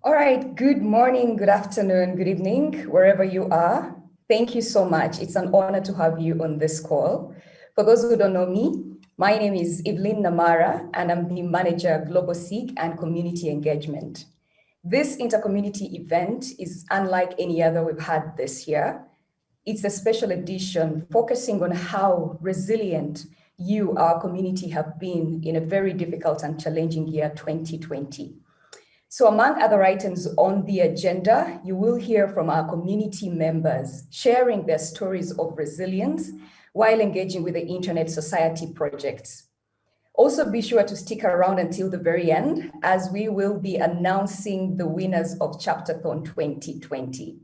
All right, good morning, good afternoon, good evening, wherever you are. Thank you so much. It's an honor to have you on this call. For those who don't know me, my name is Evelyn Namara, and I'm the Manager of Global SIG and Community Engagement. This intercommunity event is unlike any other we've had this year. It's a special edition focusing on how resilient you, our community, have been in a very difficult and challenging year 2020. So among other items on the agenda, you will hear from our community members sharing their stories of resilience while engaging with the Internet Society projects. Also be sure to stick around until the very end, as we will be announcing the winners of Chapterthon 2020.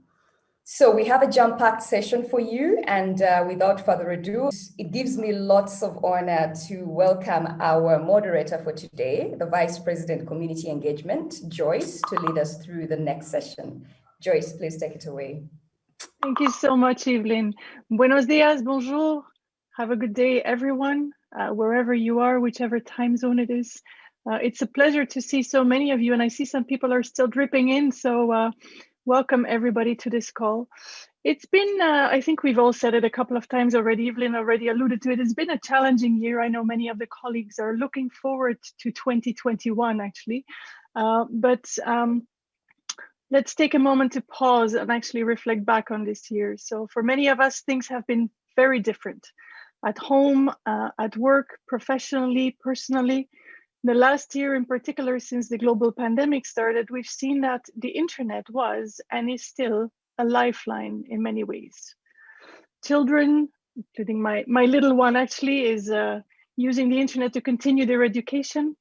So we have a jam-packed session for you, and without further ado, it gives me lots of honor to welcome our moderator for today, the Vice President Community Engagement, Joyce, to lead us through the next session. Joyce, please take it away. Thank you so much, Evelyn. Buenos dias, bonjour. Have a good day, everyone, wherever you are, whichever time zone it is. It's a pleasure to see so many of you, and I see some people are still dripping in, so welcome everybody to this call. It's been, I think we've all said it a couple of times already, Evelyn already alluded to it, it's been a challenging year. I know many of the colleagues are looking forward to 2021 actually, let's take a moment to pause and actually reflect back on this year. So for many of us, things have been very different at home, at work, professionally, personally. The last year in particular, since the global pandemic started, we've seen that the internet was and is still a lifeline in many ways. Children, including my little one actually, is using the internet to continue their education.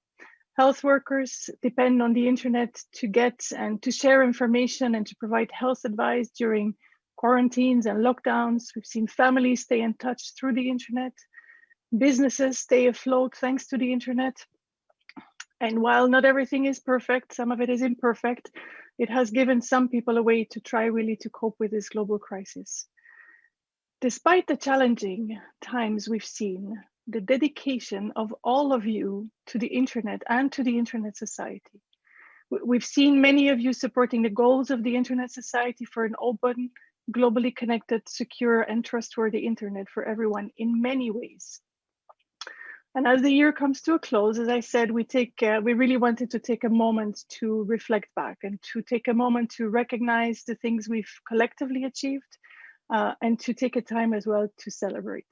Health workers depend on the internet to get and to share information and to provide health advice during quarantines and lockdowns. We've seen families stay in touch through the internet. Businesses stay afloat thanks to the internet. And while not everything is perfect, some of it is imperfect, it has given some people a way to try really to cope with this global crisis. Despite the challenging times we've seen, the dedication of all of you to the internet and to the Internet Society. We've seen many of you supporting the goals of the Internet Society for an open, globally connected, secure, and trustworthy internet for everyone in many ways. And as the year comes to a close, as I said, we really wanted to take a moment to reflect back and to take a moment to recognize the things we've collectively achieved and to take a time as well to celebrate.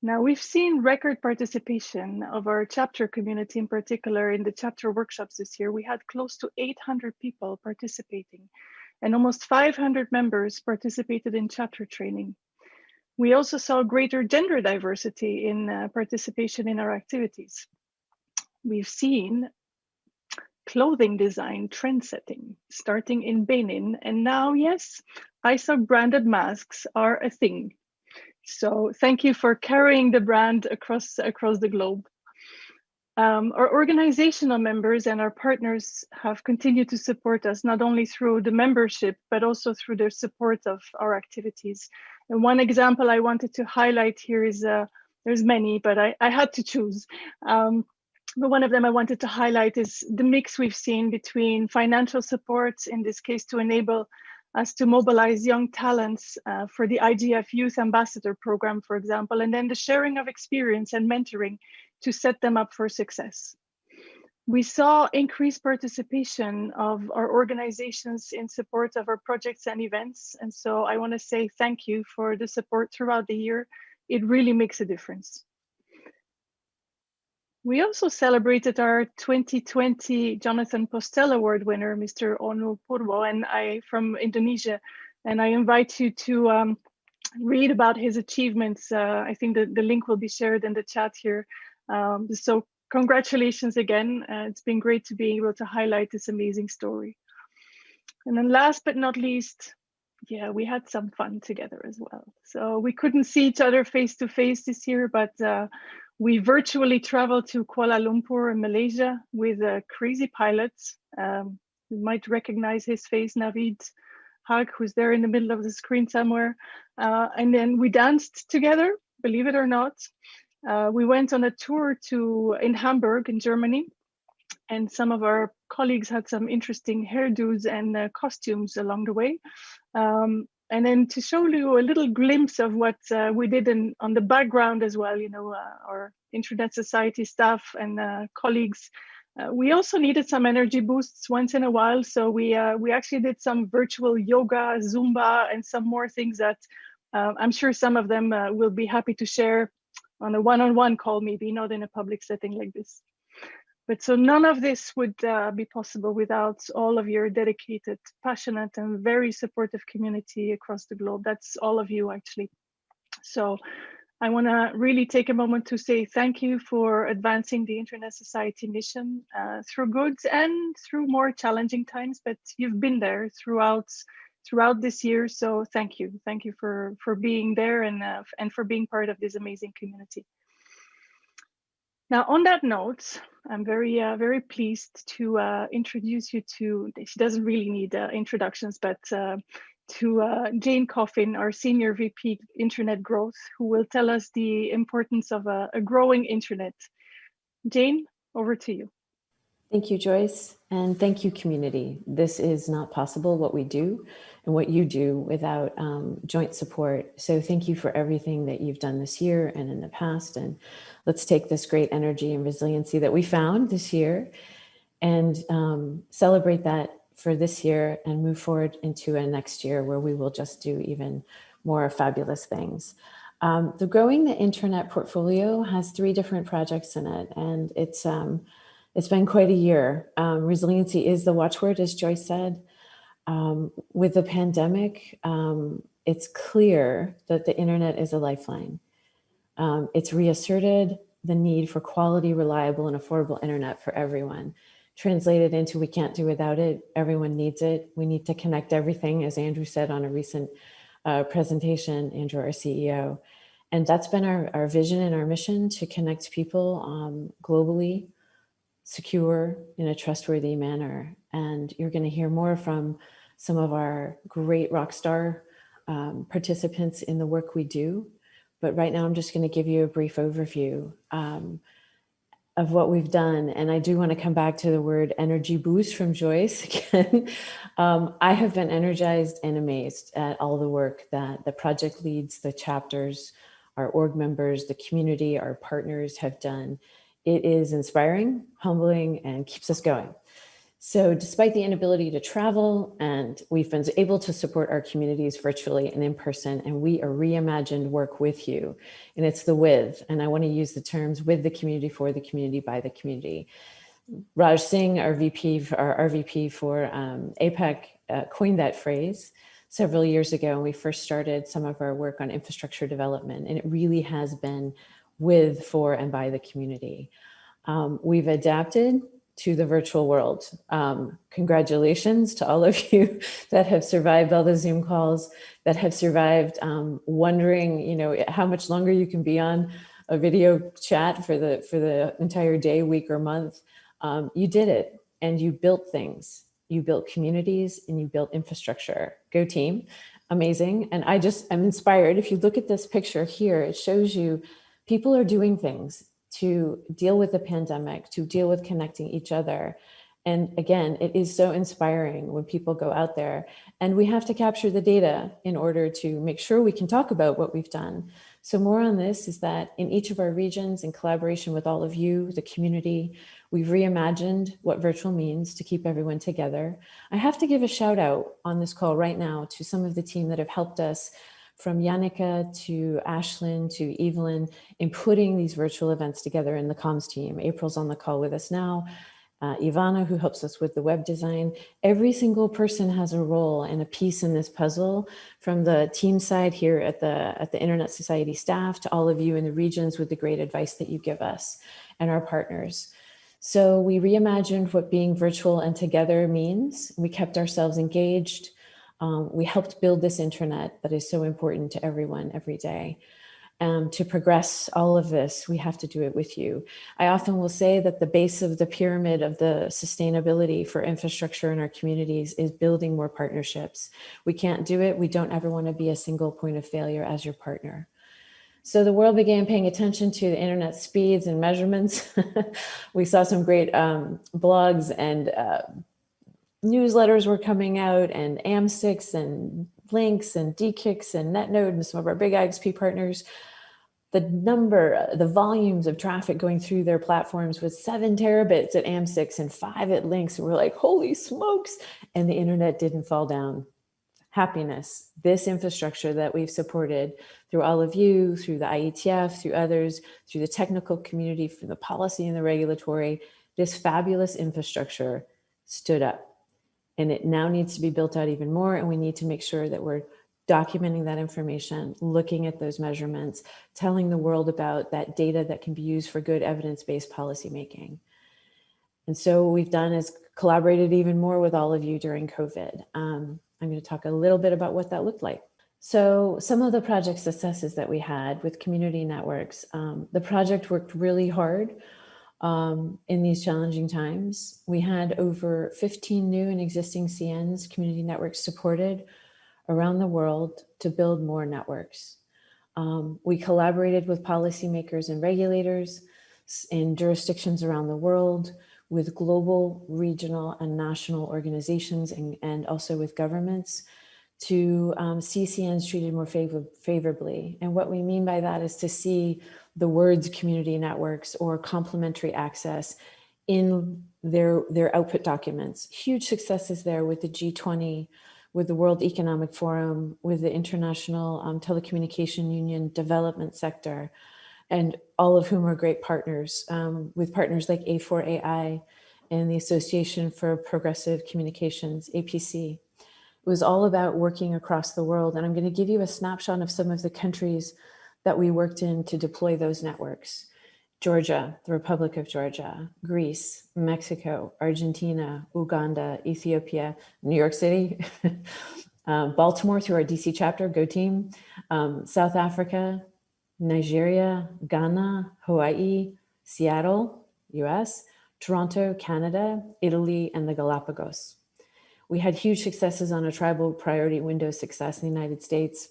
Now, we've seen record participation of our chapter community, in particular in the chapter workshops this year. We had close to 800 people participating and almost 500 members participated in chapter training. We also saw greater gender diversity in participation in our activities. We've seen clothing design trend setting, starting in Benin, and now, yes, ISOC branded masks are a thing. So thank you for carrying the brand across the globe. Our organizational members and our partners have continued to support us, not only through the membership, but also through their support of our activities. And one example I wanted to highlight here is, there's many, but I had to choose. But one of them I wanted to highlight is the mix we've seen between financial support, in this case to enable us to mobilize young talents for the IGF Youth Ambassador Program, for example, and then the sharing of experience and mentoring to set them up for success. We saw increased participation of our organizations in support of our projects and events. And so I want to say thank you for the support throughout the year. It really makes a difference. We also celebrated our 2020 Jonathan Postel Award winner, Mr. Onu Purwo, and from Indonesia. And I invite you to read about his achievements. I think the link will be shared in the chat here. So congratulations again. It's been great to be able to highlight this amazing story. And then last but not least, yeah, we had some fun together as well. So we couldn't see each other face to face this year, but we virtually traveled to Kuala Lumpur in Malaysia with a crazy pilot. You might recognize his face, Navid Haq, who's there in the middle of the screen somewhere. And then we danced together, believe it or not. We went on a tour in Hamburg in Germany. And some of our colleagues had some interesting hairdos and costumes along the way. And then to show you a little glimpse of what we did on the background as well, our Internet Society staff and colleagues. We also needed some energy boosts once in a while. So we actually did some virtual yoga, Zumba, and some more things that I'm sure some of them will be happy to share on a one-on-one call, maybe not in a public setting like this. But so none of this would be possible without all of your dedicated, passionate, and very supportive community across the globe. That's all of you, actually. So I want to really take a moment to say thank you for advancing the Internet Society mission through good and through more challenging times, but you've been there throughout this year. So thank you. Thank you for being there and for being part of this amazing community. Now, on that note, I'm very pleased to introduce you to, she doesn't really need introductions, but to Jane Coffin, our Senior VP Internet Growth, who will tell us the importance of a growing internet. Jane, over to you. Thank you, Joyce, and thank you, community. This is not possible, what we do and what you do, without joint support. So thank you for everything that you've done this year and in the past. And let's take this great energy and resiliency that we found this year and celebrate that for this year and move forward into a next year where we will just do even more fabulous things. The Growing the Internet portfolio has 3 different projects in it, and it's been quite a year. Resiliency is the watchword, as Joyce said. With the pandemic, it's clear that the internet is a lifeline. It's reasserted the need for quality, reliable, and affordable internet for everyone. Translated into we can't do without it. Everyone needs it. We need to connect everything, as Andrew said on a recent presentation, Andrew, our CEO. And that's been our vision and our mission, to connect people globally, secure, in a trustworthy manner. And you're going to hear more from some of our great rock star participants in the work we do. But right now, I'm just going to give you a brief overview of what we've done. And I do want to come back to the word energy boost from Joyce again. I have been energized and amazed at all the work that the project leads, the chapters, our org members, the community, our partners have done. It is inspiring, humbling, and keeps us going. So despite the inability to travel, and we've been able to support our communities virtually and in person, and we are reimagined work with you. And it's the with, and I want to use the terms with the community, for the community, by the community. Raj Singh, our RVP for APEC, coined that phrase several years ago, and we first started some of our work on infrastructure development, and it really has been with, for, and by the community. We've adapted to the virtual world. Congratulations to all of you that have survived all the Zoom calls, that have survived wondering, how much longer you can be on a video chat for the entire day, week, or month. You did it, and you built things. You built communities, and you built infrastructure. Go team, amazing. And I'm inspired. If you look at this picture here, it shows you people are doing things to deal with the pandemic, to deal with connecting each other. And again, it is so inspiring when people go out there, and we have to capture the data in order to make sure we can talk about what we've done. So more on this is that in each of our regions, in collaboration with all of you, the community, we've reimagined what virtual means to keep everyone together. I have to give a shout out on this call right now to some of the team that have helped us, from Yannicka to Ashlyn to Evelyn, in putting these virtual events together in the comms team. April's on the call with us now. Ivana, who helps us with the web design. Every single person has a role and a piece in this puzzle, from the team side here at the Internet Society staff to all of you in the regions with the great advice that you give us and our partners. So we reimagined what being virtual and together means. We kept ourselves engaged. We helped build this internet that is so important to everyone every day. To progress all of this, we have to do it with you. I often will say that the base of the pyramid of the sustainability for infrastructure in our communities is building more partnerships. We can't do it. We don't ever want to be a single point of failure as your partner. So the world began paying attention to the internet speeds and measurements. We saw some great blogs and newsletters were coming out, and AMSICs and Links and DKICs and NetNode and some of our big IXP partners. The volumes of traffic going through their platforms was 7 terabits at AMSICs and 5 at Links. And we're like, holy smokes. And the internet didn't fall down. Happiness. This infrastructure that we've supported through all of you, through the IETF, through others, through the technical community, from the policy and the regulatory, this fabulous infrastructure stood up. And it now needs to be built out even more. And we need to make sure that we're documenting that information, looking at those measurements, telling the world about that data that can be used for good evidence-based policymaking. And so what we've done is collaborated even more with all of you during COVID. I'm going to talk a little bit about what that looked like. So some of the project successes that we had with community networks, the project worked really hard in these challenging times. We had over 15 new and existing CNs, community networks, supported around the world to build more networks. We collaborated with policymakers and regulators in jurisdictions around the world, with global, regional, and national organizations, and also with governments to see CNs treated more favorably. And what we mean by that is to see the words community networks or complementary access in their output documents. Huge successes there with the G20, with the World Economic Forum, with the International Telecommunication Union development sector, and all of whom are great partners, with partners like A4AI and the Association for Progressive Communications, APC. It was all about working across the world. And I'm going to give you a snapshot of some of the countries that we worked in to deploy those networks. Georgia, the Republic of Georgia, Greece, Mexico, Argentina, Uganda, Ethiopia, New York City, Baltimore through our DC chapter, Go Team, South Africa, Nigeria, Ghana, Hawaii, Seattle, US, Toronto, Canada, Italy, and the Galapagos. We had huge successes on a tribal priority window success in the United States.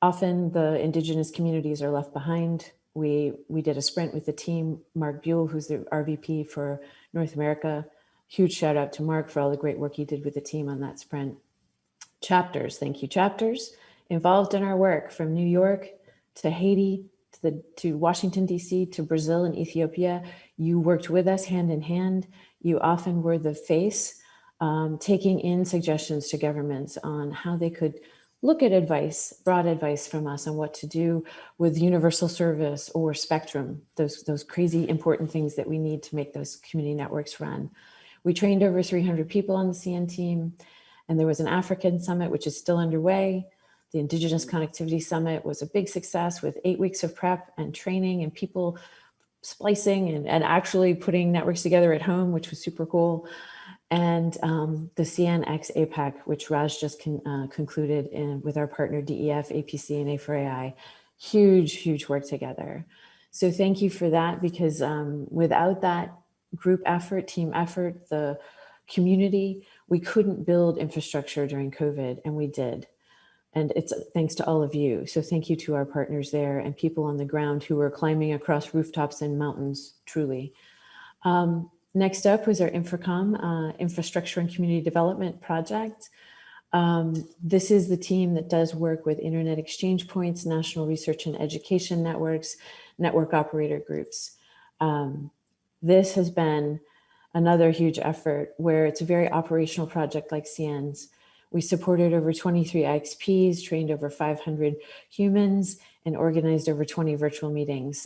Often the indigenous communities are left behind. We did a sprint with the team, Mark Buell, who's the RVP for North America. Huge shout out to Mark for all the great work he did with the team on that sprint. Chapters, thank you, chapters, involved in our work from New York to Haiti, to Washington, DC, to Brazil and Ethiopia. You worked with us hand in hand. You often were the face, taking in suggestions to governments on how they could look at advice, broad advice from us on what to do with universal service or spectrum, those crazy important things that we need to make those community networks run. We trained over 300 people on the CN team, and there was an African summit, which is still underway. The Indigenous Connectivity Summit was a big success with 8 weeks of prep and training and people splicing and actually putting networks together at home, which was super cool. And the CNX APAC, which Raj just concluded with our partner DEF, APC, and A4AI. Huge work together. So thank you for that, because without that group effort, team effort, the community, we couldn't build infrastructure during COVID, and we did. And it's thanks to all of you. So thank you to our partners there and people on the ground who were climbing across rooftops and mountains, truly. Next up was our InfraComm, Infrastructure and Community Development Project. This is the team that does work with internet exchange points, national research and education networks, network operator groups. This has been another huge effort where it's a very operational project like CN's. We supported over 23 IXPs, trained over 500 humans, and organized over 20 virtual meetings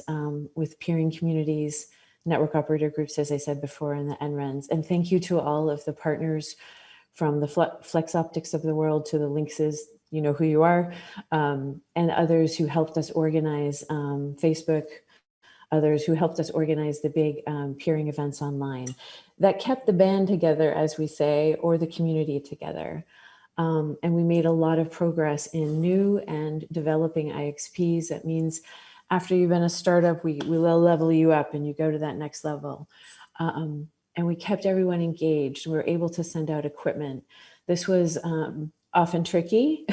with peering communities, network operator groups, as I said before, and the NRENs. And thank you to all of the partners, from the Flex Optics of the world to the Linkses, you know who you are, and others who helped us organize Facebook, others who helped us organize the big peering events online that kept the band together, as we say, or the community together. And we made a lot of progress in new and developing IXPs. That means after you've been a startup, we will level you up and you go to that next level. And we kept everyone engaged. We were able to send out equipment. This was often tricky,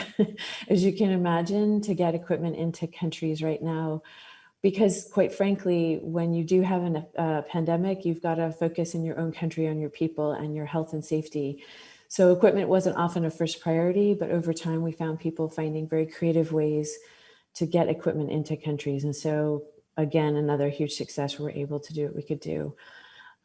as you can imagine, to get equipment into countries right now. Because quite frankly, when you do have a pandemic, you've got to focus in your own country on your people and your health and safety. So equipment wasn't often a first priority, but over time we found people finding very creative ways to get equipment into countries. And so again, another huge success, we're able to do what we could do.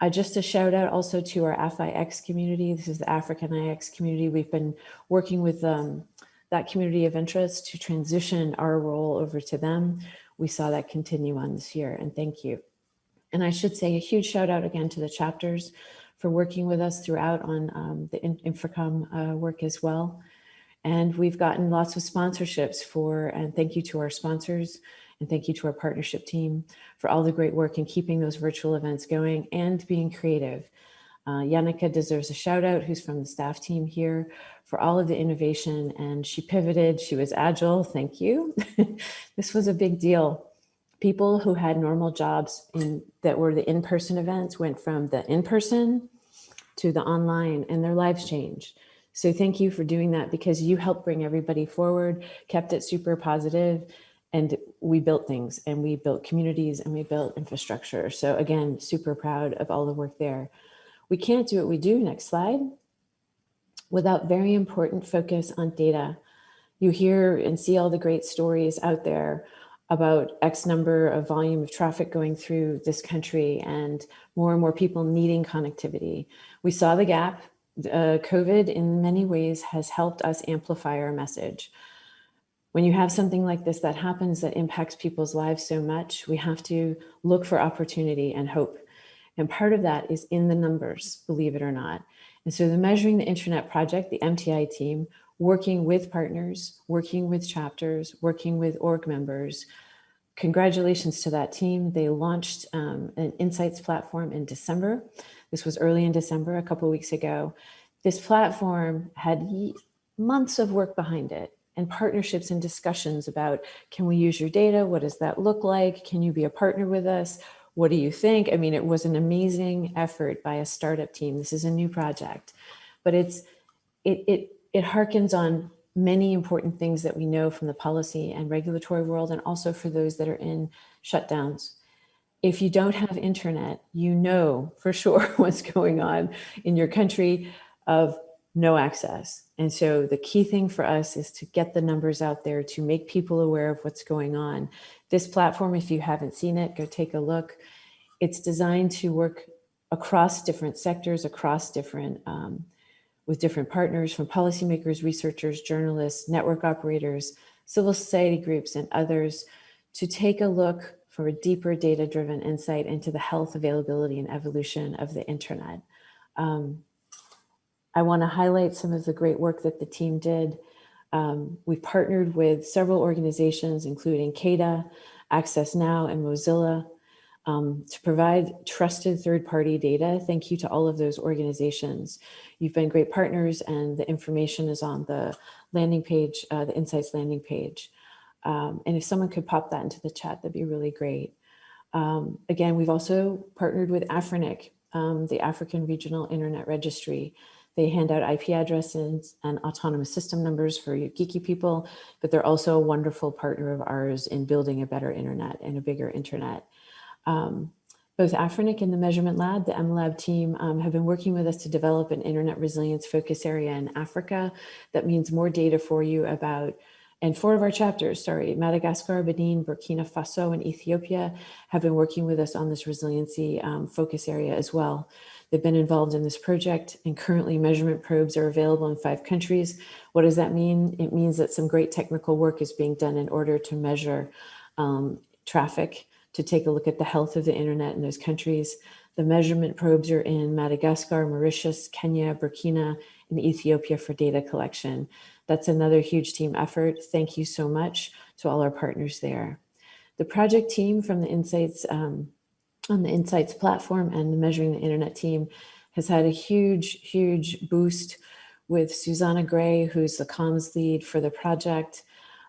Just a shout out also to our AFIX community. This is the African IX community. We've been working with that community of interest to transition our role over to them. We saw that continue on this year, and thank you. And I should say a huge shout out again to the chapters for working with us throughout on the InterCom work as well. And we've gotten lots of sponsorships and thank you to our sponsors, and thank you to our partnership team for all the great work in keeping those virtual events going and being creative. Yannicka deserves a shout out, who's from the staff team here, for all of the innovation, and she pivoted, she was agile, thank you. This was a big deal. People who had normal jobs that were the in-person events went from the in-person to the online, and their lives changed. So thank you for doing that, because you helped bring everybody forward, kept it super positive, and we built things, and we built communities, and we built infrastructure. So again, super proud of all the work there. We can't do what we do, next slide, without very important focus on data. You hear and see all the great stories out there about X number of volume of traffic going through this country and more people needing connectivity. We saw the gap. COVID in many ways has helped us amplify our message. When you have something like this that happens that impacts people's lives so much, we have to look for opportunity and hope. And part of that is in the numbers, believe it or not. And so the Measuring the Internet project, the MTI team, working with partners, working with chapters, working with org members. Congratulations to that team. They launched an insights platform in December. This was early in December, a couple of weeks ago. This platform had months of work behind it, and partnerships and discussions about, can we use your data? What does that look like? Can you be a partner with us? What do you think? I mean, it was an amazing effort by a startup team. This is a new project, but it harkens on many important things that we know from the policy and regulatory world, and also for those that are in shutdowns. If you don't have internet, you know for sure what's going on in your country of no access. And so the key thing for us is to get the numbers out there, to make people aware of what's going on. This platform, if you haven't seen it, go take a look. It's designed to work across different sectors, across different, with different partners, from policymakers, researchers, journalists, network operators, civil society groups, and others, to take a look for a deeper data-driven insight into the health, availability, and evolution of the internet. I want to highlight some of the great work that the team did. We've partnered with several organizations, including CADA, Access Now, and Mozilla, to provide trusted third-party data. Thank you to all of those organizations. You've been great partners, and the information is on the landing page, the Insights landing page. And if someone could pop that into the chat, that'd be really great. Again, we've also partnered with Afrinic, the African Regional Internet Registry. They hand out IP addresses and autonomous system numbers for you geeky people, but they're also a wonderful partner of ours in building a better internet and a bigger internet. Both Afrinic and the Measurement Lab, the MLab team, have been working with us to develop an internet resilience focus area in Africa. That means more data for you about, and 4 of our chapters, Madagascar, Benin, Burkina Faso, and Ethiopia have been working with us on this resiliency focus area as well. They've been involved in this project, and currently measurement probes are available in 5 countries. What does that mean? It means that some great technical work is being done in order to measure traffic, to take a look at the health of the internet in those countries. The measurement probes are in Madagascar, Mauritius, Kenya, Burkina, and Ethiopia for data collection. That's another huge team effort. Thank you so much to all our partners there. The project team from the Insights, on the Insights platform, and the Measuring the Internet team has had a huge boost with Susanna Gray, who's the comms lead for the project.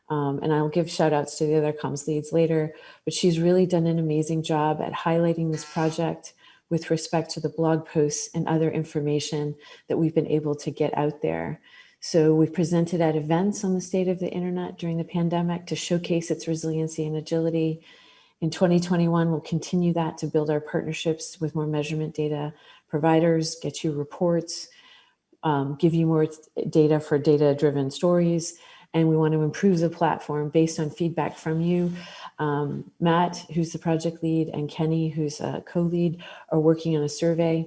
And I'll give shout outs to the other comms leads later, but she's really done an amazing job at highlighting this project with respect to the blog posts and other information that we've been able to get out there. So we've presented at events on the state of the internet during the pandemic to showcase its resiliency and agility. In 2021, we'll continue that to build our partnerships with more measurement data providers, get you reports, give you more data for data-driven stories. And we want to improve the platform based on feedback from you. Matt, who's the project lead, and Kenny, who's a co-lead, are working on a survey.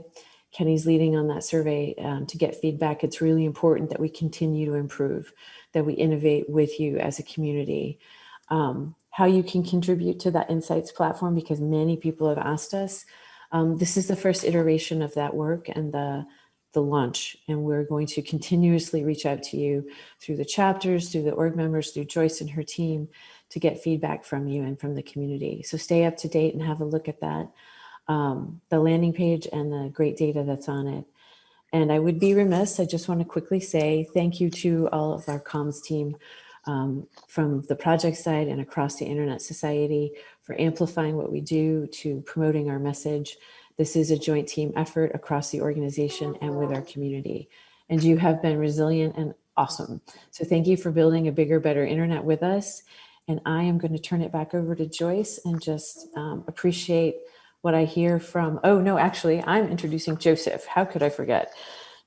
Kenny's leading on that survey to get feedback. It's really important that we continue to improve, that we innovate with you as a community. How you can contribute to that Insights platform, because many people have asked us. This is the first iteration of that work and the launch, and we're going to continuously reach out to you through the chapters, through the org members, through Joyce and her team to get feedback from you and from the community. So stay up to date and have a look at that, the landing page and the great data that's on it. And I would be remiss, I just want to quickly say thank you to all of our comms team from the project side and across the Internet Society for amplifying what we do, to promoting our message. This is a joint team effort across the organization and with our community. And you have been resilient and awesome. So thank you for building a bigger, better internet with us. And I am going to turn it back over to Joyce and just appreciate what I hear from, oh no, actually I'm introducing Joseph. How could I forget?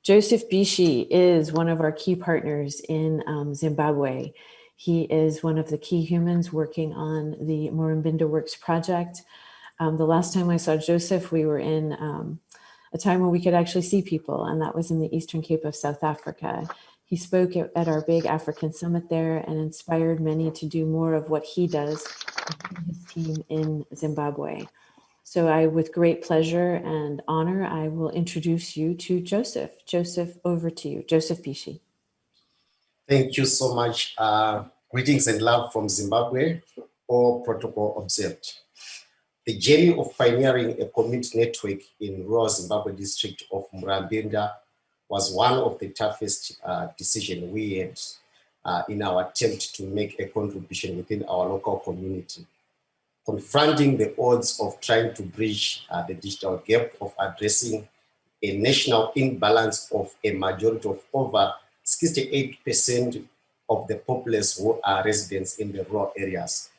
Joseph Bishi is one of our key partners in Zimbabwe. He is one of the key humans working on the Murambinda Works project. The last time I saw Joseph, we were in a time where we could actually see people, and that was in the Eastern Cape of South Africa. He spoke at our big African summit there and inspired many to do more of what he does with his team in Zimbabwe. So with great pleasure and honor, I will introduce you to Joseph. Joseph, over to you. Joseph Bishi. Thank you so much. Greetings and love from Zimbabwe, all protocol observed. The journey of pioneering a community network in rural Zimbabwe district of Murambinda was one of the toughest decisions we had in our attempt to make a contribution within our local community. Confronting the odds of trying to bridge the digital gap of addressing a national imbalance of a majority of over 68% of the populace who are residents in the rural areas.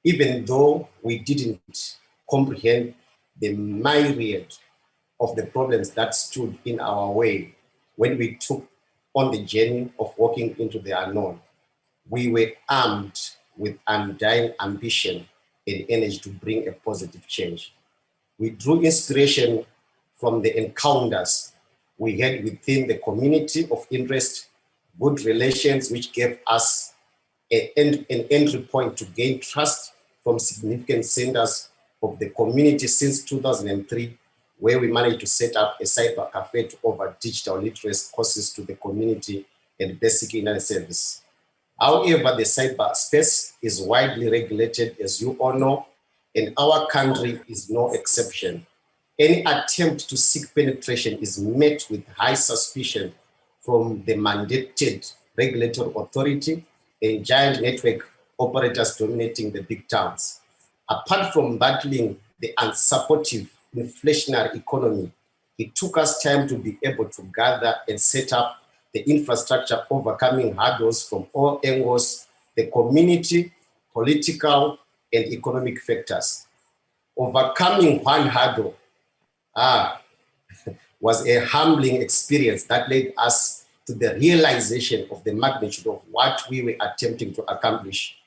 Even though we didn't comprehend the myriad of the problems that stood in our way when we took on the journey of walking into the unknown, we were armed with undying ambition and energy to bring a positive change. We drew inspiration from the encounters we had within the community of interest, good relations which gave us an entry point to gain trust from significant centers of the community since 2003, where we managed to set up a cyber cafe to offer digital literacy courses to the community and basic internet service. However, the cyberspace is widely regulated, as you all know, and our country is no exception. Any attempt to seek penetration is met with high suspicion from the mandated regulatory authority and giant network operators dominating the big towns. Apart from battling the unsupportive inflationary economy, it took us time to be able to gather and set up the infrastructure, overcoming hurdles from all angles, the community, political, and economic factors. Overcoming one hurdle was a humbling experience that led us to the realization of the magnitude of what we were attempting to accomplish.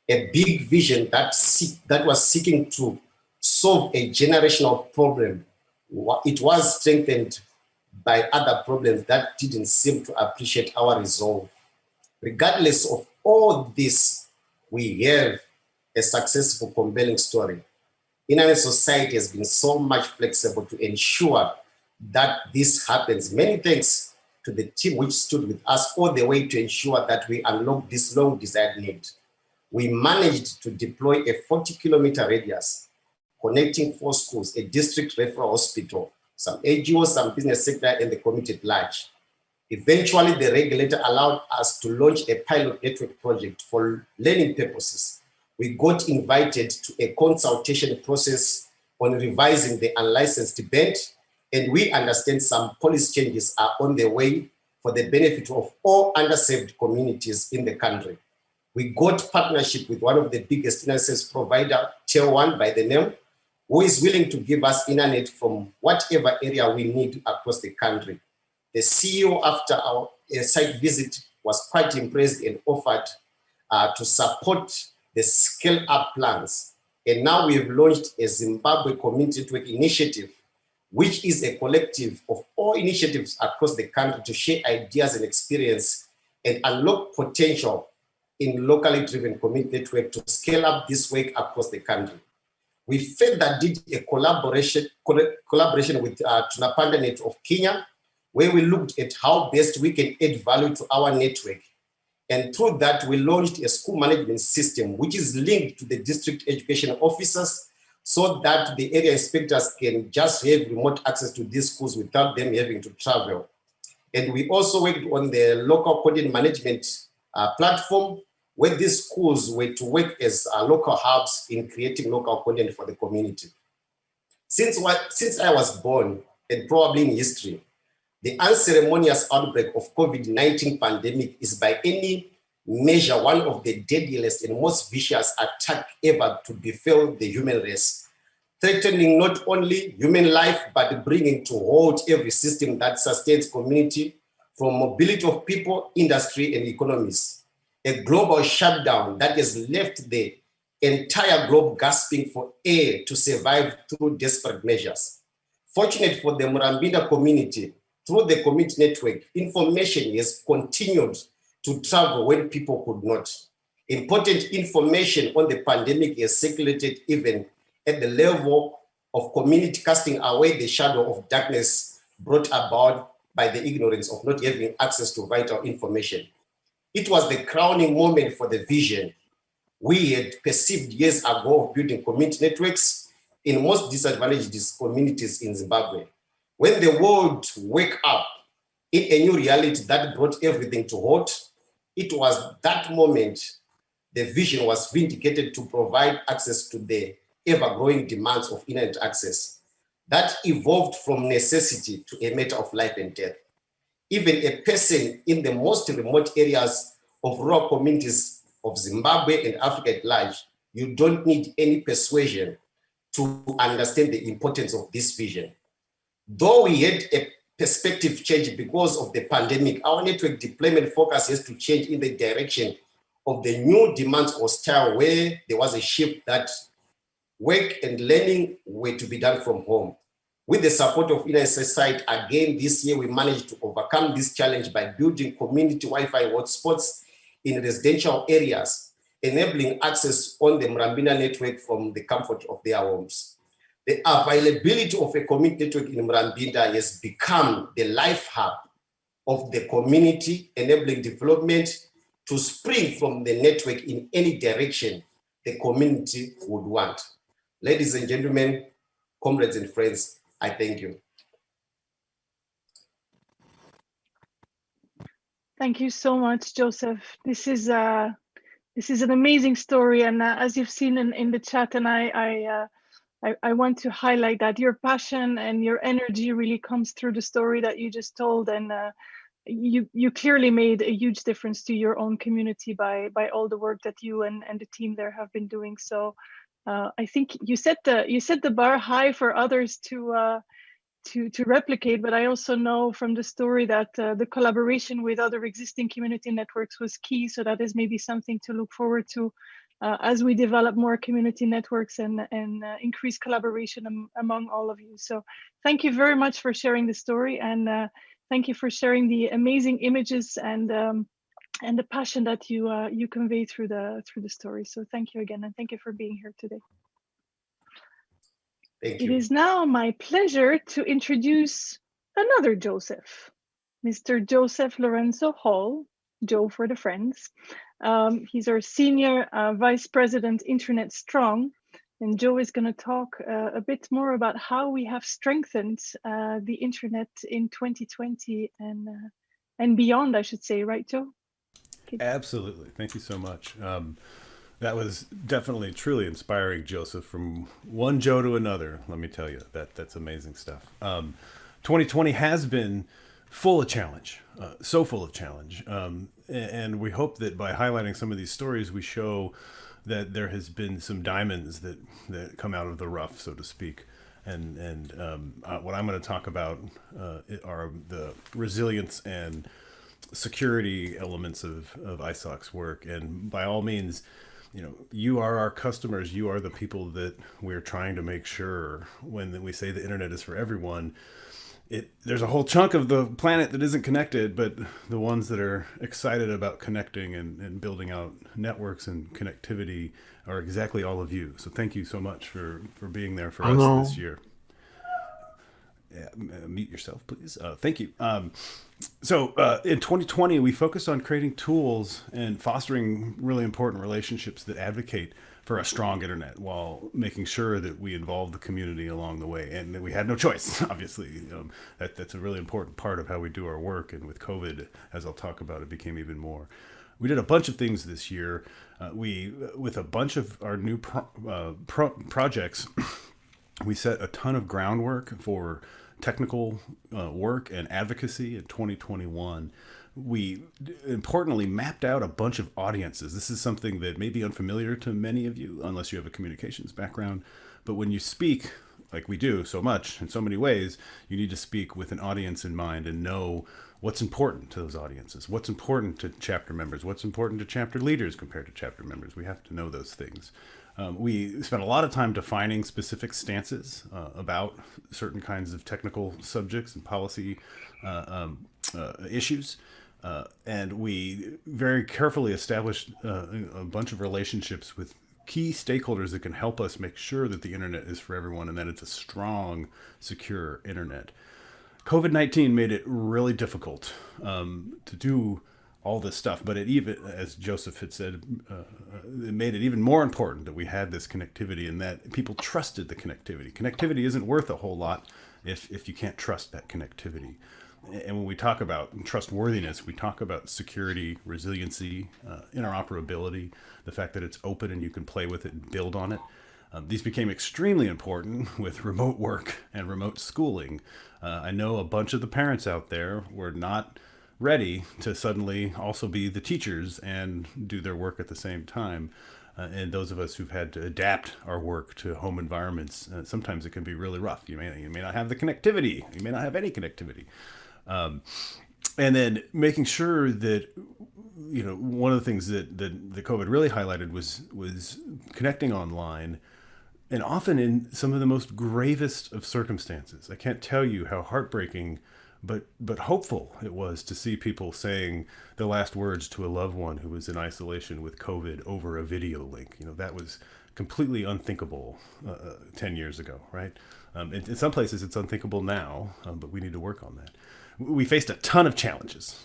A big vision that was seeking to solve a generational problem. It was strengthened by other problems that didn't seem to appreciate our resolve. Regardless of all this, we have a successful, compelling story. Internet society has been so much flexible to ensure that this happens. Many thanks to the team which stood with us all the way to ensure that we unlock this long desired need. We managed to deploy a 40-kilometer radius, connecting 4 schools, a district referral hospital, some NGOs, some business sector, and the community at large. Eventually, the regulator allowed us to launch a pilot network project for learning purposes. We got invited to a consultation process on revising the unlicensed band, and we understand some policy changes are on the way for the benefit of all underserved communities in the country. We got partnership with one of the biggest internet service provider, Tier 1 by the name, who is willing to give us internet from whatever area we need across the country. The CEO, after our site visit, was quite impressed and offered to support the scale-up plans. And now we have launched a Zimbabwe Community Network Initiative, which is a collective of all initiatives across the country to share ideas and experience and unlock potential in locally driven community network to scale up this work across the country. We further did a collaboration with Tunapandanet of Kenya, where we looked at how best we can add value to our network. And through that, we launched a school management system, which is linked to the district education officers so that the area inspectors can just have remote access to these schools without them having to travel. And we also worked on the local content management platform, where these schools were to work as local hubs in creating local content for the community. Since I was born, and probably in history, the unceremonious outbreak of COVID-19 pandemic is by any measure one of the deadliest and most vicious attack ever to befall the human race, threatening not only human life, but bringing to halt every system that sustains community, from mobility of people, industry, and economies. A global shutdown that has left the entire globe gasping for air to survive through desperate measures. Fortunate for the Murambinda community, through the community network, information has continued to travel when people could not. Important information on the pandemic has circulated even at the level of community, casting away the shadow of darkness brought about by the ignorance of not having access to vital information. It was the crowning moment for the vision we had perceived years ago of building community networks in most disadvantaged communities in Zimbabwe. When the world woke up in a new reality that brought everything to halt, it was that moment the vision was vindicated to provide access to the ever-growing demands of internet access. That evolved from necessity to a matter of life and death. Even a person in the most remote areas of rural communities of Zimbabwe and Africa at large, you don't need any persuasion to understand the importance of this vision. Though we had a perspective change because of the pandemic, our network deployment focus has to change in the direction of the new demands or style, where there was a shift that work and learning were to be done from home. With the support of ISOC, again this year we managed to overcome this challenge by building community Wi-Fi hotspots in residential areas, enabling access on the Murambinda network from the comfort of their homes. The availability of a community network in Murambinda has become the life hub of the community, enabling development to spring from the network in any direction the community would want. Ladies and gentlemen, comrades and friends, I thank you. Thank you so much, Joseph. This is an amazing story, and as you've seen in the chat, and I want to highlight that your passion and your energy really comes through the story that you just told, and you clearly made a huge difference to your own community by all the work that you and the team there have been doing. So I think you set the bar high for others to replicate, but I also know from the story that the collaboration with other existing community networks was key. So that is maybe something to look forward to as we develop more community networks and increase collaboration among all of you. So thank you very much for sharing the story, and thank you for sharing the amazing images and the passion that you convey through the story. So thank you again, and thank you for being here today. Thank you. It is now my pleasure to introduce another Joseph, Mr. Joseph Lorenzo Hall, Joe for the friends. He's our Senior Vice President, Internet Strong, and Joe is going to talk a bit more about how we have strengthened the internet in 2020 and beyond, I should say, right, Joe? Absolutely. Thank you so much. That was definitely truly inspiring, Joseph, from one Joe to another. Let me tell you, that's amazing stuff. 2020 has been full of challenge, so full of challenge. And we hope that by highlighting some of these stories, we show that there has been some diamonds that come out of the rough, so to speak. And what I'm going to talk about are the resilience and security elements of ISOC's work. And by all means, you are our customers. You are the people that we're trying to make sure when we say the internet is for everyone. There's a whole chunk of the planet that isn't connected, but the ones that are excited about connecting and building out networks and connectivity are exactly all of you. So thank you so much for being there for us this year. Yeah, mute yourself, please. Thank you. So in 2020, we focused on creating tools and fostering really important relationships that advocate for a strong internet while making sure that we involve the community along the way. And we had no choice, obviously. That's a really important part of how we do our work. And with COVID, as I'll talk about, it became even more. We did a bunch of things this year. With a bunch of our new projects, we set a ton of groundwork for technical work and advocacy in 2021. We importantly mapped out a bunch of audiences. This is something that may be unfamiliar to many of you, unless you have a communications background. But when you speak, like we do so much in so many ways, you need to speak with an audience in mind and know what's important to those audiences, what's important to chapter members, what's important to chapter leaders compared to chapter members. We have to know those things. We spent a lot of time defining specific stances about certain kinds of technical subjects and policy issues. And we very carefully established a bunch of relationships with key stakeholders that can help us make sure that the internet is for everyone and that it's a strong, secure internet. COVID-19 made it really difficult to do all this stuff, but it even, as Joseph had said, it made it even more important that we had this connectivity and that people trusted the connectivity. Connectivity isn't worth a whole lot if you can't trust that connectivity. And when we talk about trustworthiness, we talk about security, resiliency, interoperability, the fact that it's open and you can play with it and build on it. These became extremely important with remote work and remote schooling. I know a bunch of the parents out there were not ready to suddenly also be the teachers and do their work at the same time. And those of us who've had to adapt our work to home environments, sometimes it can be really rough. You may not have the connectivity. You may not have any connectivity. And then making sure that, one of the things that the COVID really highlighted was connecting online, and often in some of the most gravest of circumstances. I can't tell you how heartbreaking but hopeful it was to see people saying the last words to a loved one who was in isolation with COVID over a video link. That was completely unthinkable 10 years ago, right? In some places it's unthinkable now, but we need to work on that. We faced a ton of challenges.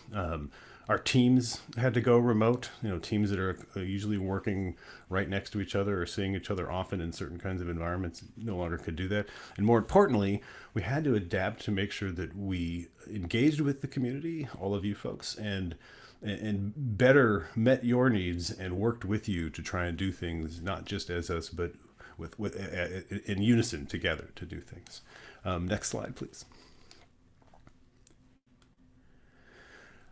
Our teams had to go remote, teams that are usually working right next to each other or seeing each other often in certain kinds of environments no longer could do that. And more importantly, we had to adapt to make sure that we engaged with the community, all of you folks, and better met your needs and worked with you to try and do things, not just as us, but in unison together to do things. Next slide, please.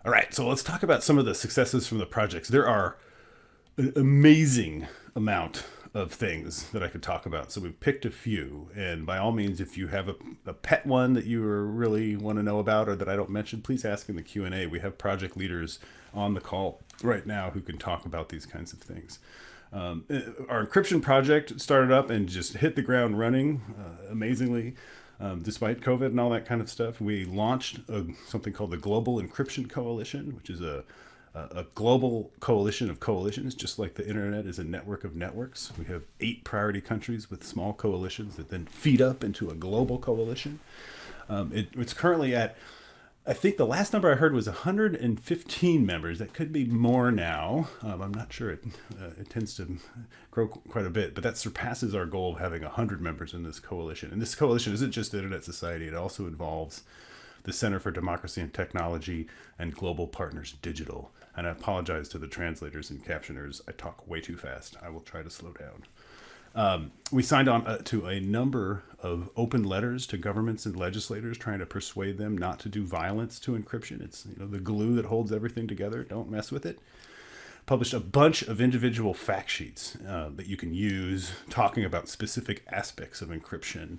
All right, so let's talk about some of the successes from the projects. There are an amazing amount of things that I could talk about. So we've picked a few, and by all means, if you have a pet one that you really want to know about or that I don't mention, please ask in the Q&A. We have project leaders on the call right now who can talk about these kinds of things. Our encryption project started up and just hit the ground running amazingly. Despite COVID and all that kind of stuff, we launched something called the Global Encryption Coalition, which is a global coalition of coalitions, just like the internet is a network of networks. We have 8 priority countries with small coalitions that then feed up into a global coalition. It's currently at, I think the last number I heard was 115 members. That could be more now. I'm not sure. It tends to grow quite a bit, but that surpasses our goal of having 100 members in this coalition. And this coalition isn't just the Internet Society. It also involves the Center for Democracy and Technology and Global Partners Digital. And I apologize to the translators and captioners. I talk way too fast. I will try to slow down. We signed on to a number of open letters to governments and legislators trying to persuade them not to do violence to encryption. It's the glue that holds everything together. Don't mess with it. Published a bunch of individual fact sheets that you can use talking about specific aspects of encryption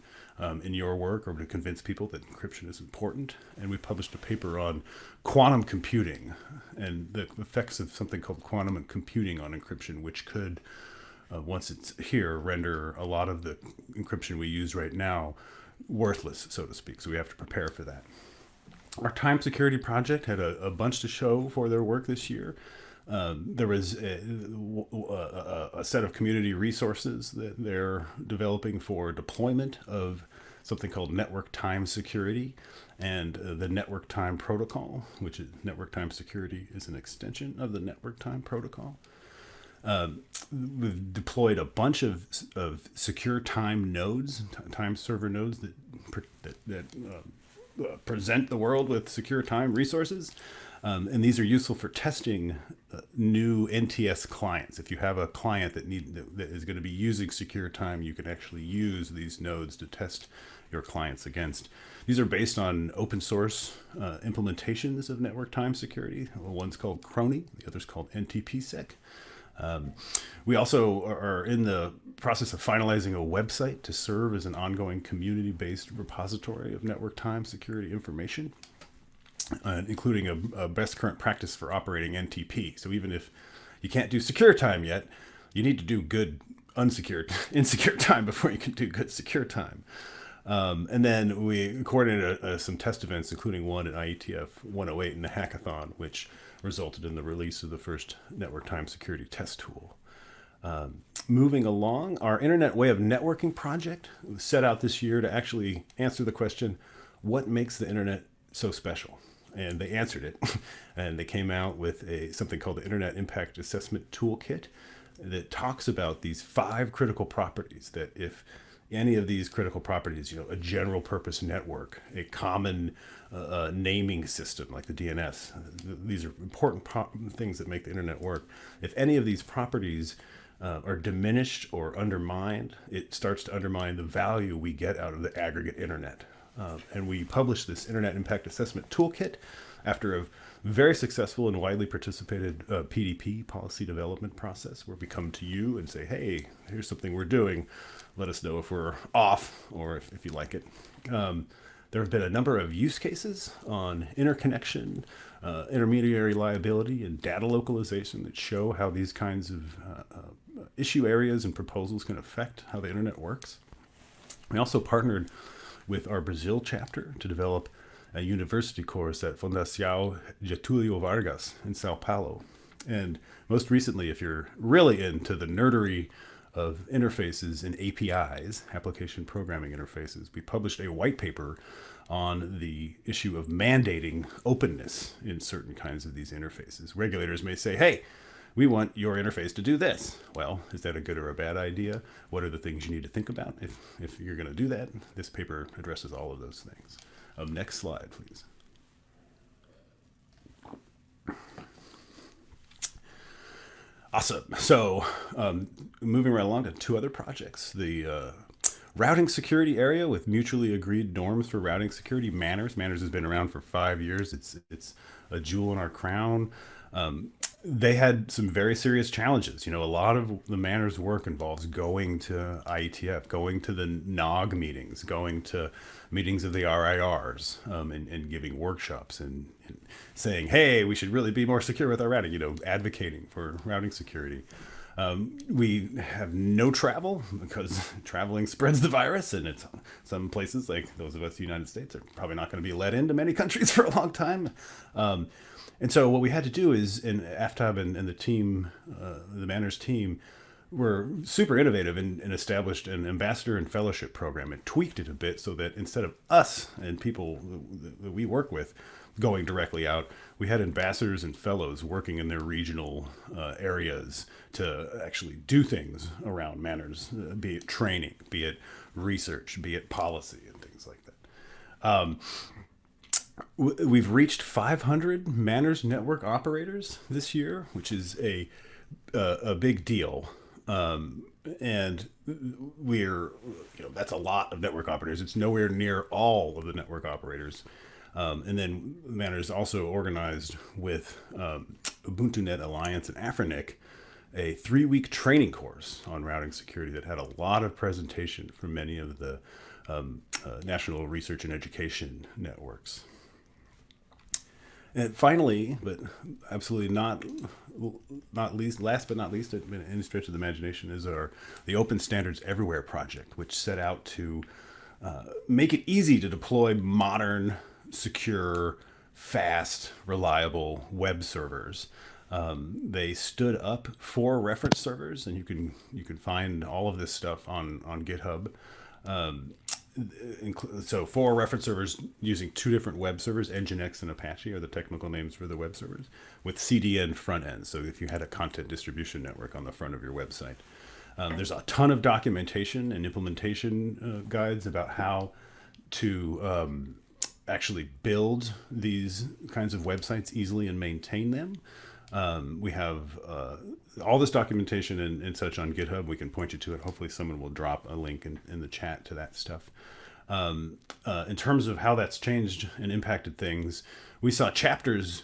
in your work or to convince people that encryption is important. And we published a paper on quantum computing and the effects of something called quantum computing on encryption, which could, once it's here, render a lot of the encryption we use right now worthless, so to speak. So we have to prepare for that. Our time security project had a bunch to show for their work this year. There was a set of community resources that they're developing for deployment of something called network time security and the network time protocol, which is network time security is an extension of the network time protocol. We've deployed a bunch of secure time nodes, time server nodes that present the world with secure time resources. And these are useful for testing new NTS clients. If you have a client that is going to be using secure time, you can actually use these nodes to test your clients against. These are based on open source implementations of network time security. One's called Crony, the other's called NTPsec. We also are in the process of finalizing a website to serve as an ongoing community-based repository of network time security information, including a best current practice for operating NTP. So even if you can't do secure time yet, you need to do good insecure time before you can do good secure time. And then we coordinated some test events, including one at IETF 108 in the hackathon, which resulted in the release of the first network time security test tool. Moving along, our Internet Way of Networking project was set out this year to actually answer the question, what makes the internet so special? And they answered it. And they came out with something called the Internet Impact Assessment Toolkit that talks about these 5 critical properties that if any of these critical properties, a general purpose network, a common naming system like the DNS, these are important things that make the internet work. If any of these properties are diminished or undermined, it starts to undermine the value we get out of the aggregate internet. And we published this Internet Impact Assessment Toolkit after a very successful and widely participated PDP, policy development process, where we come to you and say, hey, here's something we're doing. Let us know if we're off or if you like it. There have been a number of use cases on interconnection, intermediary liability, and data localization that show how these kinds of issue areas and proposals can affect how the internet works. We also partnered with our Brazil chapter to develop a university course at Fundação Getúlio Vargas in Sao Paulo. And most recently, if you're really into the nerdery of interfaces and APIs, application programming interfaces, we published a white paper on the issue of mandating openness in certain kinds of these interfaces. Regulators may say, hey, we want your interface to do this. Well, is that a good or a bad idea? What are the things you need to think about if you're going to do that? This paper addresses all of those things. Next slide, please. Awesome. So moving right along to 2 other projects. The routing security area with mutually agreed norms for routing security, Manners. Manners has been around for 5 years. It's a jewel in our crown. They had some very serious challenges. A lot of the Manners work involves going to IETF, going to the NOG meetings, going to meetings of the RIRs, and giving workshops and saying, hey, we should really be more secure with our routing, advocating for routing security. We have no travel because traveling spreads the virus, and it's some places like those of us in the United States are probably not going to be let into many countries for a long time. And so what we had to do is, and Aftab and the team, the Manners team, were super innovative and established an ambassador and fellowship program and tweaked it a bit so that instead of us and people that we work with going directly out, we had ambassadors and fellows working in their regional areas to actually do things around Manners, be it training, be it research, be it policy and things like that. We've reached 500 Manners network operators this year, which is a big deal. and we're, that's a lot of network operators. It's nowhere near all of the network operators. And then Manor is also organized with Ubuntu Net Alliance and Afrinic, a 3-week training course on routing security that had a lot of presentation from many of the national research and education networks. And finally, but absolutely not least, last but not least, in any stretch of the imagination, is the Open Standards Everywhere project, which set out to make it easy to deploy modern, secure, fast, reliable web servers. They stood up 4 reference servers, and you can find all of this stuff on GitHub. So 4 reference servers using 2 different web servers, Nginx and Apache are the technical names for the web servers, with CDN front ends. So if you had a content distribution network on the front of your website. There's a ton of documentation and implementation guides about how to actually build these kinds of websites easily and maintain them. We have all this documentation and such on GitHub. We can point you to it. Hopefully someone will drop a link in the chat to that stuff. In terms of how that's changed and impacted things, we saw chapters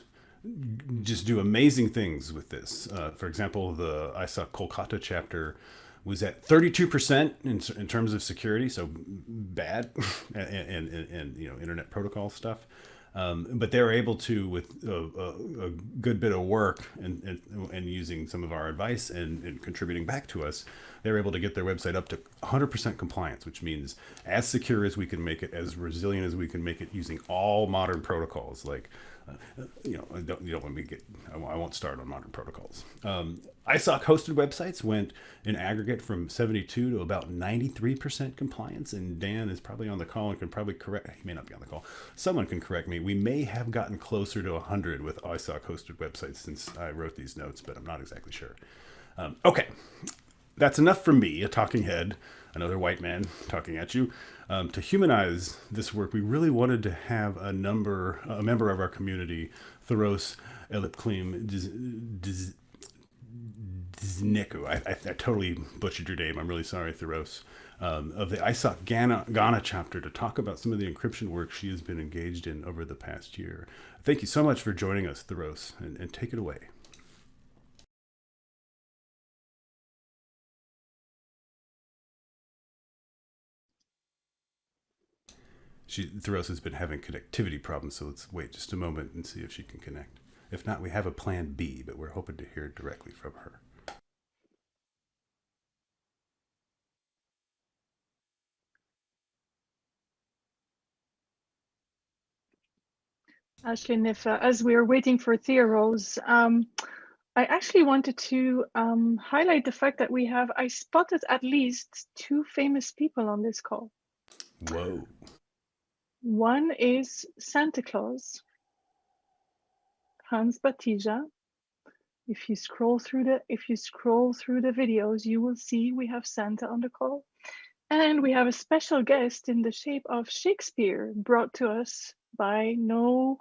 just do amazing things with this. For example, the ISOC Kolkata chapter was at 32% in terms of security, so bad, and internet protocol stuff. But they were able to, with a good bit of work and using some of our advice and contributing back to us, they were able to get their website up to 100% compliance, which means as secure as we can make it, as resilient as we can make it, using all modern protocols. Like, I won't start on modern protocols. ISOC hosted websites went in aggregate from 72 to about 93% compliance, and Dan is probably on the call and can probably correct. He may not be on the call. Someone can correct me. We may have gotten closer to 100 with ISOC hosted websites since I wrote these notes, but I'm not exactly sure. Okay, that's enough from me, a talking head, another white man talking at you. To humanize this work, we really wanted to have a member of our community, Theorose, Elikplim, Dzineku. I totally butchered your name. I'm really sorry, Theorose. Of the ISOC Ghana chapter, to talk about some of the encryption work she has been engaged in over the past year. Thank you so much for joining us, Theorose, and take it away. Theorose has been having connectivity problems, so let's wait just a moment and see if she can connect. If not, we have a plan B, but we're hoping to hear directly from her. Ashley, if as we are waiting for Theorose, I actually wanted to highlight the fact that I spotted at least 2 famous people on this call. Whoa. One is Santa Claus, Hans Batija. If you scroll through the videos, you will see we have Santa on the call, and we have a special guest in the shape of Shakespeare, brought to us by no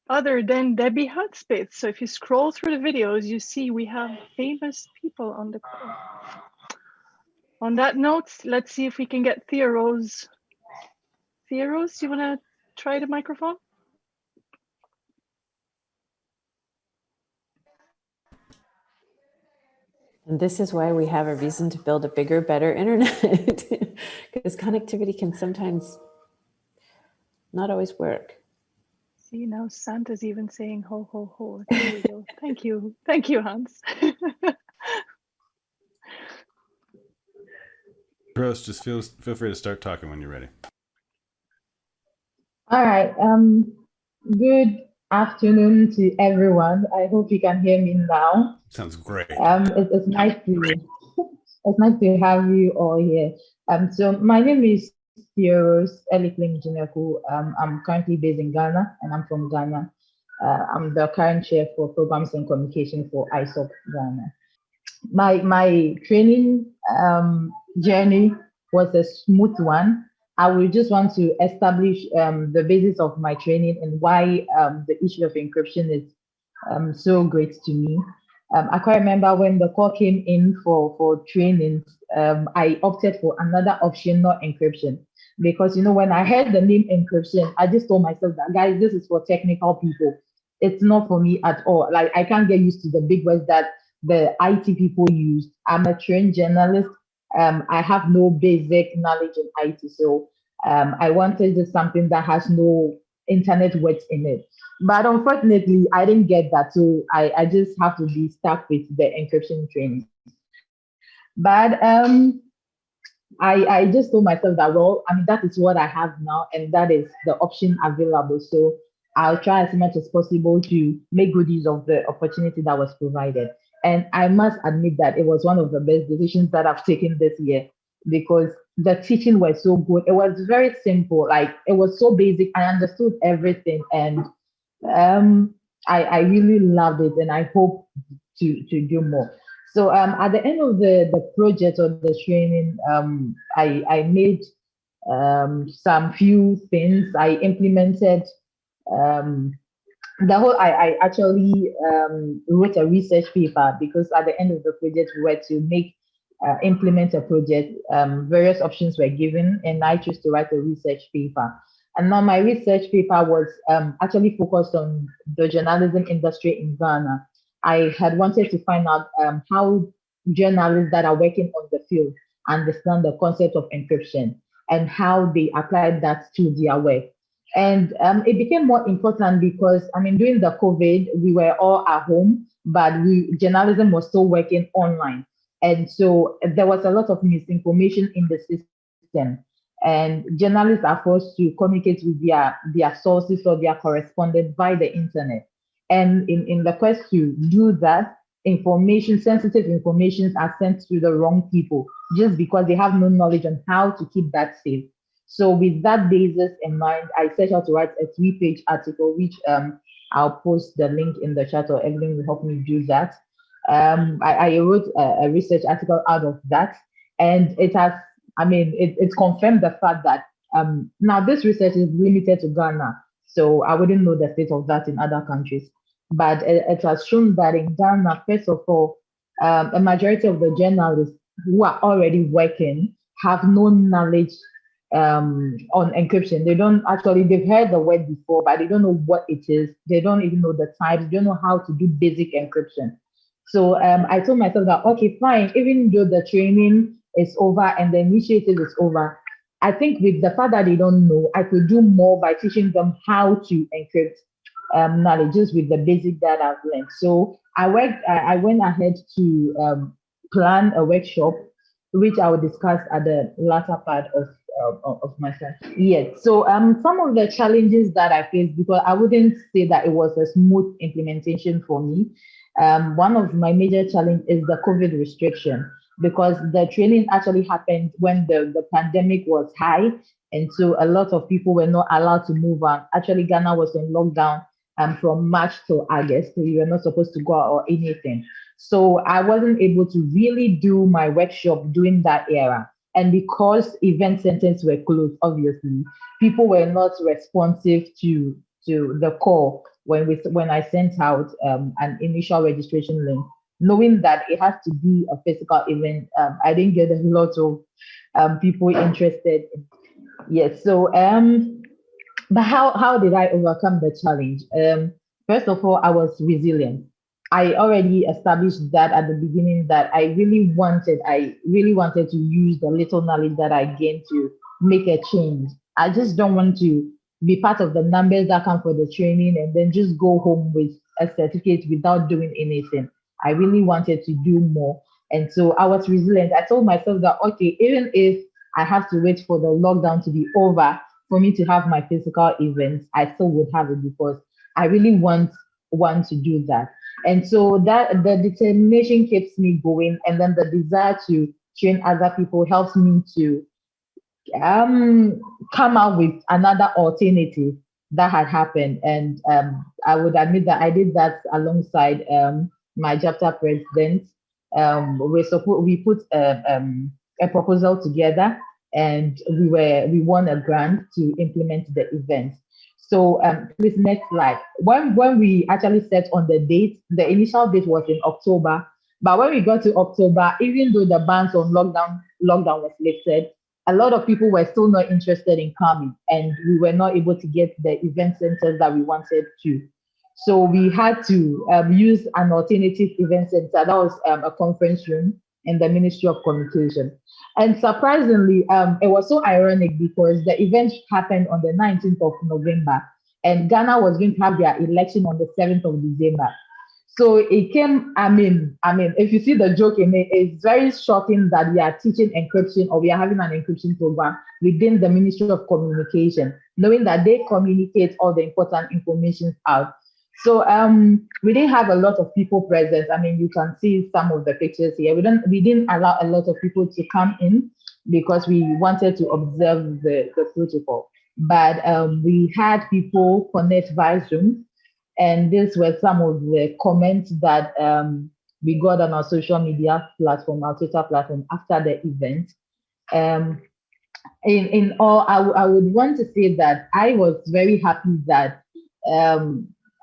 other than Debbie Hudspeth. So if you scroll through the videos, you see we have famous people on the call. On that note, let's see if we can get Theorose. Theorose, you want to try the microphone? And this is why we have a reason to build a bigger, better internet, because connectivity can sometimes not always work. See, now Santa's even saying ho, ho, ho. There we go. Thank you. Thank you, Hans. Theorose, just feel free to start talking when you're ready. All right. Good afternoon to everyone. I hope you can hear me now. Sounds great. It's nice to have you all here. So my name is Theorose Elikplim Dzineku. I'm currently based in Ghana, and I'm from Ghana. I'm the current chair for programs and communication for ISOC Ghana. My training journey was a smooth one. I will just want to establish the basis of my training and why the issue of encryption is so great to me. I can't remember when the call came in for trainings. I opted for another option, not encryption, because when I heard the name encryption, I just told myself that, guys, this is for technical people. It's not for me at all. Like, I can't get used to the big words that the IT people use. I'm a trained journalist. I have no basic knowledge in IT, so I wanted just something that has no internet words in it. But unfortunately, I didn't get that, so I just have to be stuck with the encryption training. But I just told myself that, well, I mean, that is what I have now, and that is the option available. So I'll try as much as possible to make good use of the opportunity that was provided. And I must admit that it was one of the best decisions that I've taken this year, because the teaching was so good. It was very simple, like it was so basic. I understood everything, and I really loved it, and I hope to do more. So at the end of the project or the training, I made some few things. I implemented the whole. I actually wrote a research paper, because at the end of the project we were to implement a project. Various options were given, and I chose to write a research paper. And now my research paper was actually focused on the journalism industry in Ghana. I had wanted to find out how journalists that are working on the field understand the concept of encryption and how they applied that to their work. And it became more important because, I mean, during the COVID, we were all at home, but journalism was still working online. And so there was a lot of misinformation in the system. And journalists are forced to communicate with their sources or their correspondents by the internet. And in the quest to do that, sensitive information are sent to the wrong people just because they have no knowledge on how to keep that safe. So with that basis in mind, I set out to write a 3-page article, which I'll post the link in the chat, or Evelyn will help me do that. I wrote a research article out of that, and it's confirmed the fact that now this research is limited to Ghana, so I wouldn't know the state of that in other countries. But it has shown that in Ghana, first of all, a majority of the journalists who are already working have no knowledge on encryption. They've heard the word before, but they don't know what it is. They don't even know the types. They don't know how to do basic encryption. So I told myself that, okay, fine, even though the training is over and the initiative is over, I think with the fact that they don't know, I could do more by teaching them how to encrypt knowledge just with the basic that I've learned. So I went ahead to plan a workshop, which I will discuss at the latter part of my time. Yes. So some of the challenges that I faced, because I wouldn't say that it was a smooth implementation for me. One of my major challenges is the COVID restriction, because the training actually happened when the pandemic was high. And so a lot of people were not allowed to move on. Actually, Ghana was on lockdown from March till August. So we were not supposed to go out or anything. So I wasn't able to really do my workshop during that era. And because event centers were closed, obviously, people were not responsive to the call when I sent out an initial registration link. Knowing that it has to be a physical event, I didn't get a lot of people interested. Yes, so but how did I overcome the challenge? First of all, I was resilient. I already established that at the beginning that I really wanted to use the little knowledge that I gained to make a change. I just don't want to be part of the numbers that come for the training and then just go home with a certificate without doing anything. I really wanted to do more. And so I was resilient. I told myself that, okay, even if I have to wait for the lockdown to be over for me to have my physical events, I still would have it, because I really want to do that. And so that the determination keeps me going, and then the desire to train other people helps me to come up with another alternative that had happened. And I would admit that I did that alongside my chapter president. We put a proposal together, and we won a grant to implement the event. So please, next slide. When we actually set on the date, the initial date was in October. But when we got to October, even though the bans on lockdown was lifted, a lot of people were still not interested in coming, and we were not able to get the event centers that we wanted to. So we had to use an alternative event center. That was a conference room in the Ministry of Communication. And surprisingly, it was so ironic because the event happened on the 19th of November, and Ghana was going to have their election on the 7th of December. So it came, I mean, if you see the joke in it, it's very shocking that we are teaching encryption, or we are having an encryption program within the Ministry of Communication, knowing that they communicate all the important information out. So we didn't have a lot of people present. I mean, you can see some of the pictures here. We didn't allow a lot of people to come in because we wanted to observe the protocol. But we had people connect via Zoom, and these were some of the comments that we got on our social media platform, our Twitter platform, after the event. In all, I would want to say that I was very happy that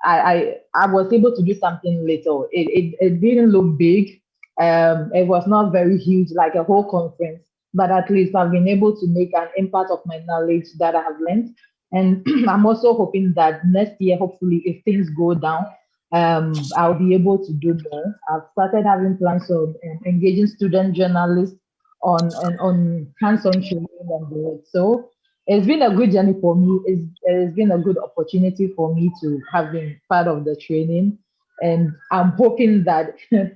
I was able to do something little. It didn't look big. It was not very huge, like a whole conference, but at least I've been able to make an impact of my knowledge that I have learned. And I'm also hoping that next year, hopefully, if things go down, I'll be able to do more. I've started having plans of engaging student journalists on hands-on training and the like. So it's been a good journey for me. It's been a good opportunity for me to have been part of the training. And I'm hoping that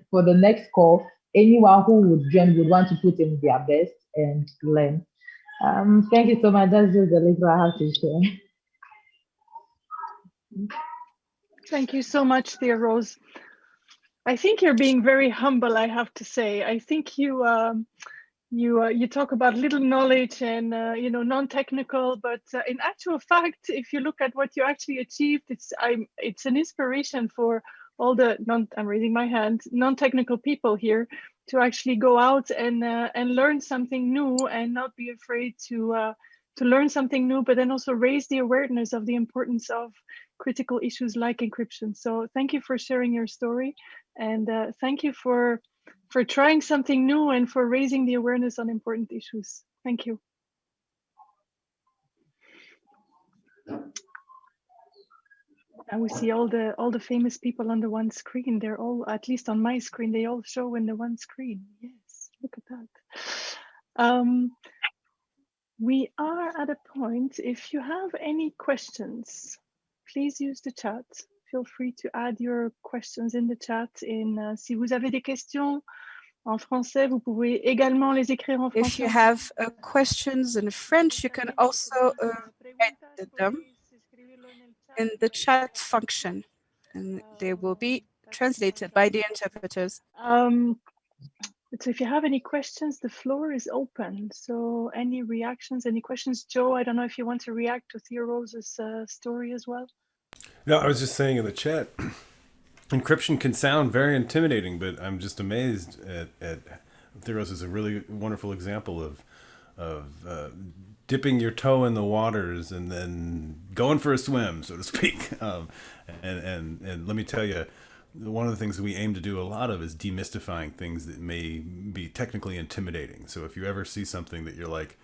for the next call, anyone who would join would want to put in their best and learn. Thank you so much. That's just the little I have to share. Thank you so much, Theorose. I think you're being very humble, I have to say. I think you talk about little knowledge and non-technical, but in actual fact, if you look at what you actually achieved, it's an inspiration for all the I'm raising my hand, non-technical people here to actually go out and learn something new and not be afraid to learn something new, but then also raise the awareness of the importance of critical issues like encryption. So thank you for sharing your story, and thank you for trying something new and for raising the awareness on important issues. Thank you. And we see all the famous people on the one screen. They're all, at least on my screen, they all show in the one screen. Yes, look at that. We are at a point, if you have any questions, please use the chat. Feel free to add your questions in the chat. Si vous avez des questions en français, vous pouvez également les écrire en français. If you have questions in French, you can also write them in the chat function, and they will be translated by the interpreters. So if you have any questions, the floor is open. So any reactions, any questions? Joe, I don't know if you want to react to Theorose's story as well. No, I was just saying in the chat, encryption can sound very intimidating, but I'm just amazed at Theorose is a really wonderful example of dipping your toe in the waters and then going for a swim, so to speak. And let me tell you, one of the things that we aim to do a lot of is demystifying things that may be technically intimidating. So if you ever see something that you're like,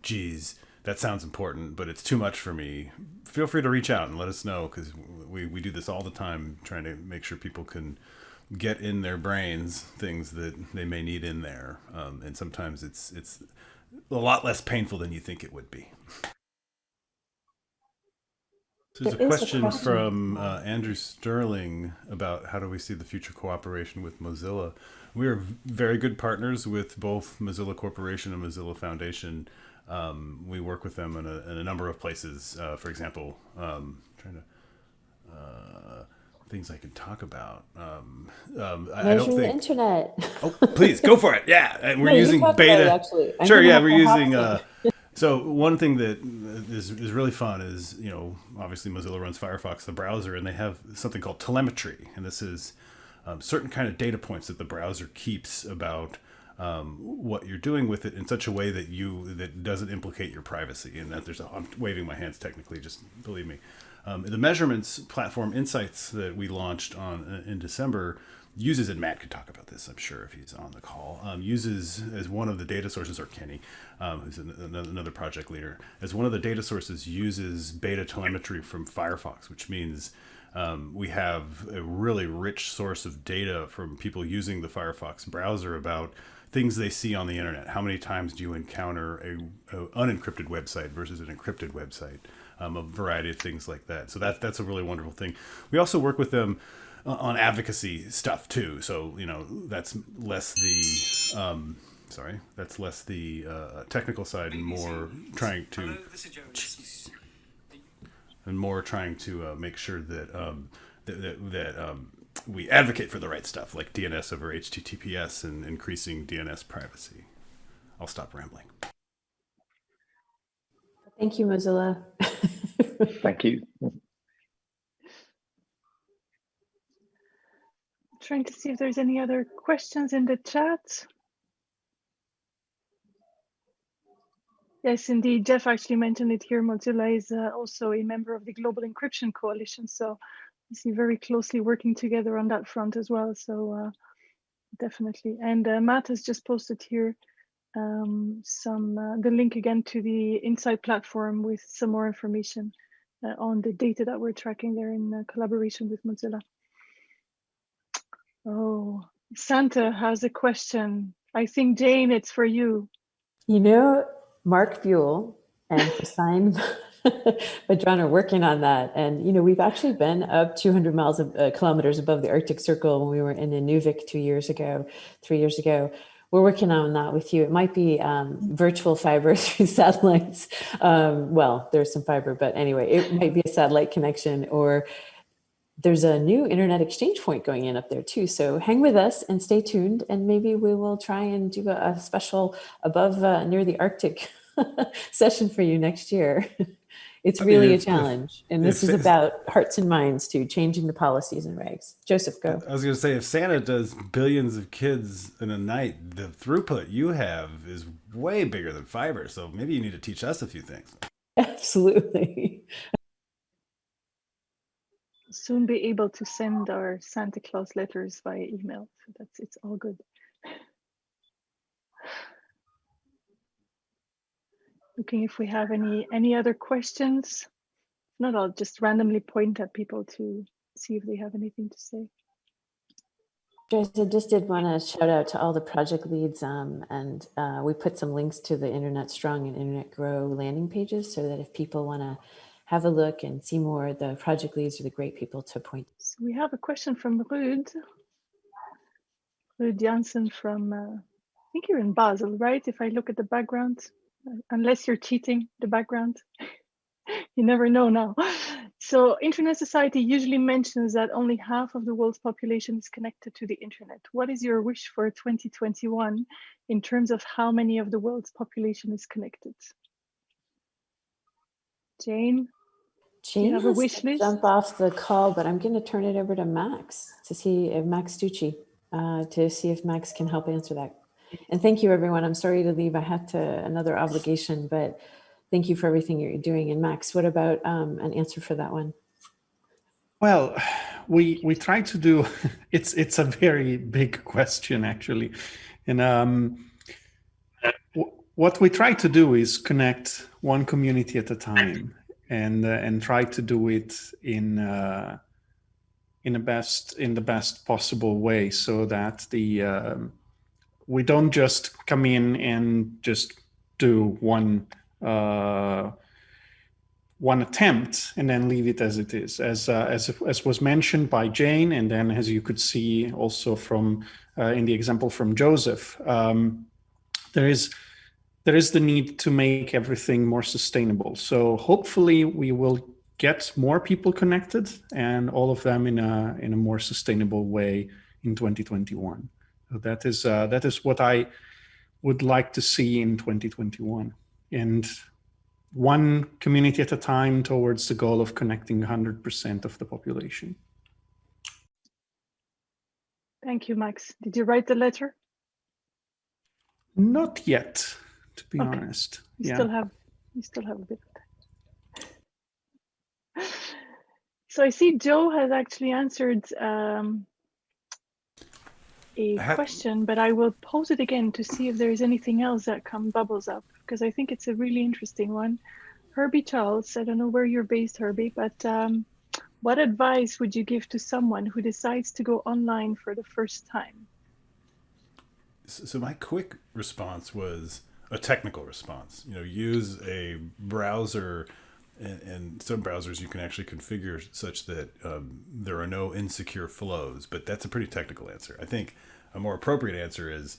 geez, that sounds important, but it's too much for me, feel free to reach out and let us know, because we do this all the time, trying to make sure people can get in their brains things that they may need in there. And sometimes it's a lot less painful than you think it would be. So there's a question from Andrew Sterling about how do we see the future cooperation with Mozilla. We are very good partners with both Mozilla Corporation and Mozilla Foundation. We work with them in a number of places. For example, things I can talk about. I don't think. The internet. Oh, please go for it. Yeah, and we're using beta. Actually, sure. Yeah, we're using. So one thing that is really fun is, obviously Mozilla runs Firefox, the browser, and they have something called telemetry. And this is certain kind of data points that the browser keeps about what you're doing with it in such a way that doesn't implicate your privacy. And that I'm waving my hands technically, just believe me. The measurements platform Insights that we launched in December uses, and Matt could talk about this, I'm sure, if he's on the call, uses as one of the data sources, or Kenny, who's another project leader, as one of the data sources uses beta telemetry from Firefox, which means we have a really rich source of data from people using the Firefox browser about things they see on the internet. How many times do you encounter a unencrypted website versus an encrypted website? A variety of things like that. So that's a really wonderful thing. We also work with them on advocacy stuff too. So, you know, that's less the technical side and more trying to make sure that we advocate for the right stuff, like DNS over HTTPS and increasing DNS privacy. I'll stop rambling. Thank you, Mozilla. Thank you. Trying to see if there's any other questions in the chat. Yes, indeed. Jeff actually mentioned it here. Mozilla is also a member of the Global Encryption Coalition. So we see very closely working together on that front as well. So definitely. And Matt has just posted here the link again to the Insight platform with some more information on the data that we're tracking there in collaboration with Mozilla. Oh, Santa has a question. I think, Jane, it's for you. You know, Mark Buell and Hussein Badran are working on that. And, you know, we've actually been up 200 kilometers above the Arctic Circle when we were in Inuvik 3 years ago. We're working on that with you. It might be virtual fiber through satellites. Well, there's some fiber, but anyway, it might be a satellite connection, or there's a new internet exchange point going in up there too. So hang with us and stay tuned, and maybe we will try and do a special above near the Arctic session for you next year. It's really a challenge. And this is about hearts and minds too, changing the policies and regs. Joseph, go. I was going to say, if Santa does billions of kids in a night, the throughput you have is way bigger than fiber. So maybe you need to teach us a few things. Absolutely. Soon be able to send our Santa Claus letters via email. So it's all good. Looking if we have any other questions. If not, I'll just randomly point at people to see if they have anything to say. Joyce, I just did want to shout out to all the project leads, and we put some links to the Internet Strong and Internet Grow landing pages so that if people want to have a look and see more, the project leads are the great people to point. So we have a question from Ruud Janssen from, I think you're in Basel, right? If I look at the background, unless you're cheating the background, you never know now. So Internet Society usually mentions that only half of the world's population is connected to the internet. What is your wish for 2021 in terms of how many of the world's population is connected? Jane? Jane have a wish list? Jump off the call, but I'm going to turn it over to Max to see if Max Stucchi, to see if Max can help answer that. And thank you, everyone. I'm sorry to leave. I had another obligation, but thank you for everything you're doing. And Max, what about an answer for that one? Well, we try to do. It's a very big question, actually, and what we try to do is connect one community at a time, and try to do it in the best possible way, so that we don't just come in and just do one attempt and then leave it as it is, as was mentioned by Jane, and then as you could see also from in the example from Joseph, there is the need to make everything more sustainable. So hopefully we will get more people connected, and all of them in a more sustainable way in 2021. So that is what I would like to see in 2021, and one community at a time towards the goal of connecting 100% of the population. Thank you, Max. Did you write the letter? Not yet, to be honest. You still have a bit of time. So I see Joe has actually answered a question, but I will pose it again to see if there is anything else that bubbles up, because I think it's a really interesting one. Herbie Charles, I don't know where you're based, Herbie, but what advice would you give to someone who decides to go online for the first time? So my quick response was a technical response. You know, use a browser, and some browsers you can actually configure such that there are no insecure flows, but that's a pretty technical answer. I think a more appropriate answer is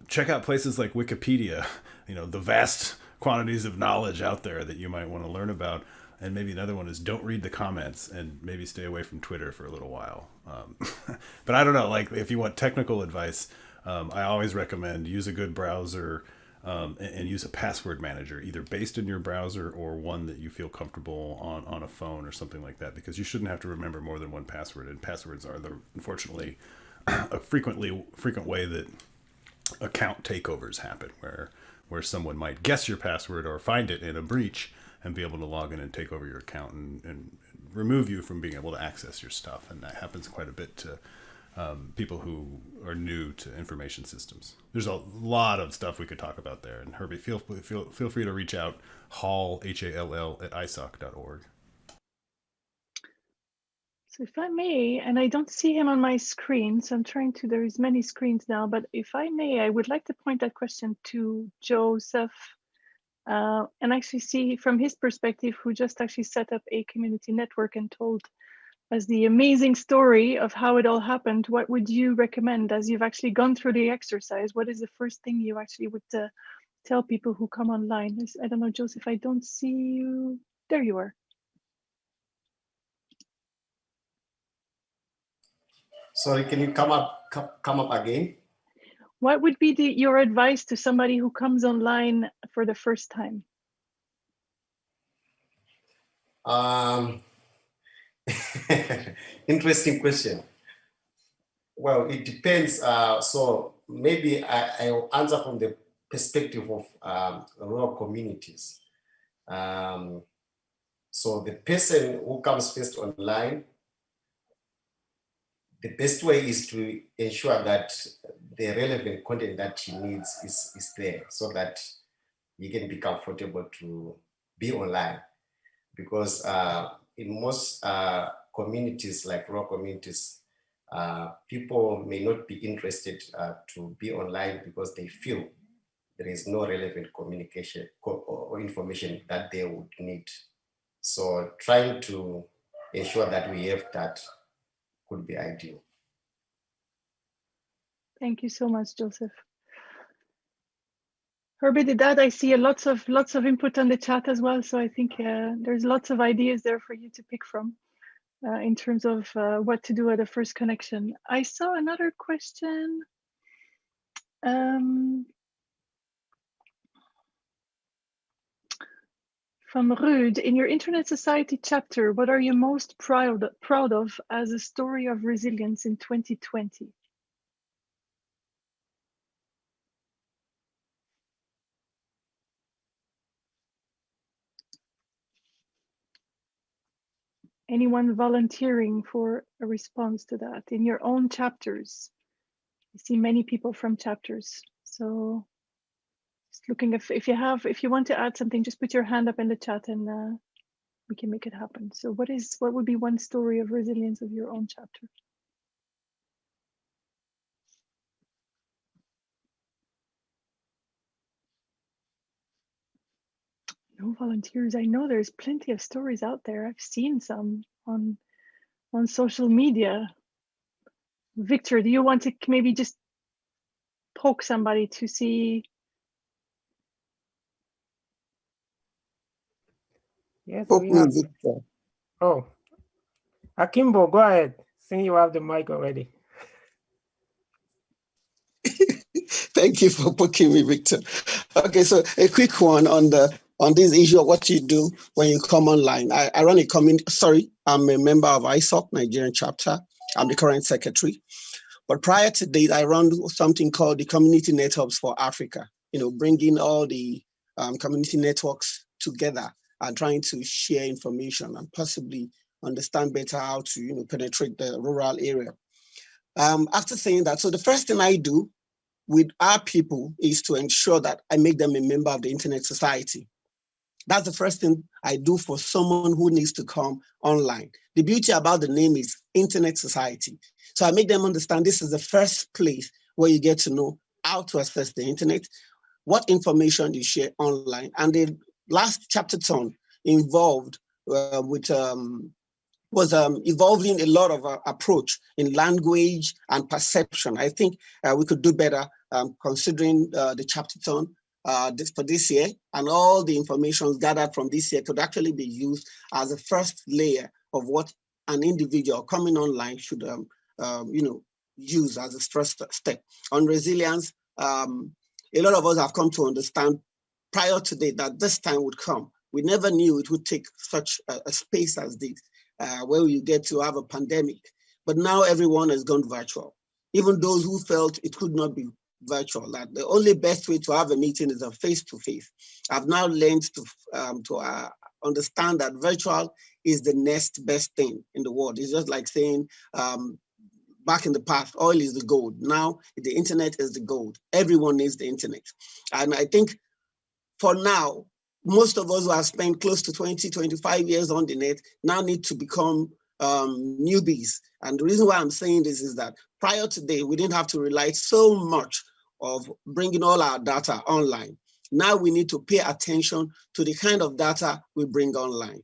check out places like Wikipedia, you know, the vast quantities of knowledge out there that you might want to learn about. And maybe another one is don't read the comments and maybe stay away from Twitter for a little while. But I don't know, like if you want technical advice, I always recommend use a good browser and use a password manager, either based in your browser or one that you feel comfortable on a phone or something like that, because you shouldn't have to remember more than one password. And passwords are, unfortunately, a frequent way that account takeovers happen, where someone might guess your password or find it in a breach and be able to log in and take over your account and remove you from being able to access your stuff. And that happens quite a bit to people who are new to information systems. There's a lot of stuff we could talk about there. And Herbie, feel free to reach out, Hall, Hall, at ISOC.org. So if I may, and I don't see him on my screen, so I'm trying to, there's many screens now, but if I may, I would like to point that question to Joseph, and actually see from his perspective, who just actually set up a community network and told us the amazing story of how it all happened. What would you recommend as you've actually gone through the exercise? What is the first thing you actually would tell people who come online? I don't know, Joseph, I don't see you. There you are. Sorry, can you come up again? What would be your advice to somebody who comes online for the first time? Interesting question. Well, it depends. So maybe I'll answer from the perspective of rural communities. So the person who comes first online, the best way is to ensure that the relevant content that he needs is there, so that he can be comfortable to be online. Because in most communities, like rural communities, people may not be interested to be online because they feel there is no relevant communication or information that they would need. So trying to ensure that we have that could be ideal. Thank you so much, Joseph. Herbie did that. I see lots of input on the chat as well. So I think there's lots of ideas there for you to pick from in terms of what to do at a first connection. I saw another question. From Ruud, in your Internet Society chapter, what are you most proud of as a story of resilience in 2020? Anyone volunteering for a response to that in your own chapters? I see many people from chapters. So just looking if you want to add something, just put your hand up in the chat and we can make it happen. So what would be one story of resilience of your own chapter? No volunteers. I know there's plenty of stories out there. I've seen some on social media. Victor, do you want to maybe just poke somebody to see? Yes, we have. Victor. Oh, Akimbo, go ahead. Since you have the mic already. Thank you for poking me, Victor. Okay, so a quick one on this issue of what you do when you come online. I run a community. Sorry, I'm a member of ISOC, Nigerian chapter. I'm the current secretary. But prior to this, I run something called the Community Networks for Africa. You know, bringing all the community networks together and trying to share information and possibly understand better how to penetrate the rural area. After saying that, so the first thing I do with our people is to ensure that I make them a member of the Internet Society. That's the first thing I do for someone who needs to come online. The beauty about the name is Internet Society. So I make them understand this is the first place where you get to know how to access the internet, what information you share online. And the last Chapterthon involved was evolving a lot of approach in language and perception. I think we could do better considering the Chapterthon for this year, and all the information gathered from this year could actually be used as a first layer of what an individual coming online should use as a first step. On resilience, a lot of us have come to understand prior to that this time would come. We never knew it would take such a space as this, where you get to have a pandemic. But now everyone has gone virtual. Even those who felt it could not be virtual, that the only best way to have a meeting is a face-to-face. I've now learned to understand that virtual is the next best thing in the world. It's just like saying, back in the past, oil is the gold. Now, the internet is the gold. Everyone needs the internet. And I think for now, most of us who have spent close to 20, 25 years on the net now need to become newbies. And the reason why I'm saying this is that prior to today, we didn't have to rely so much of bringing all our data online. Now we need to pay attention to the kind of data we bring online.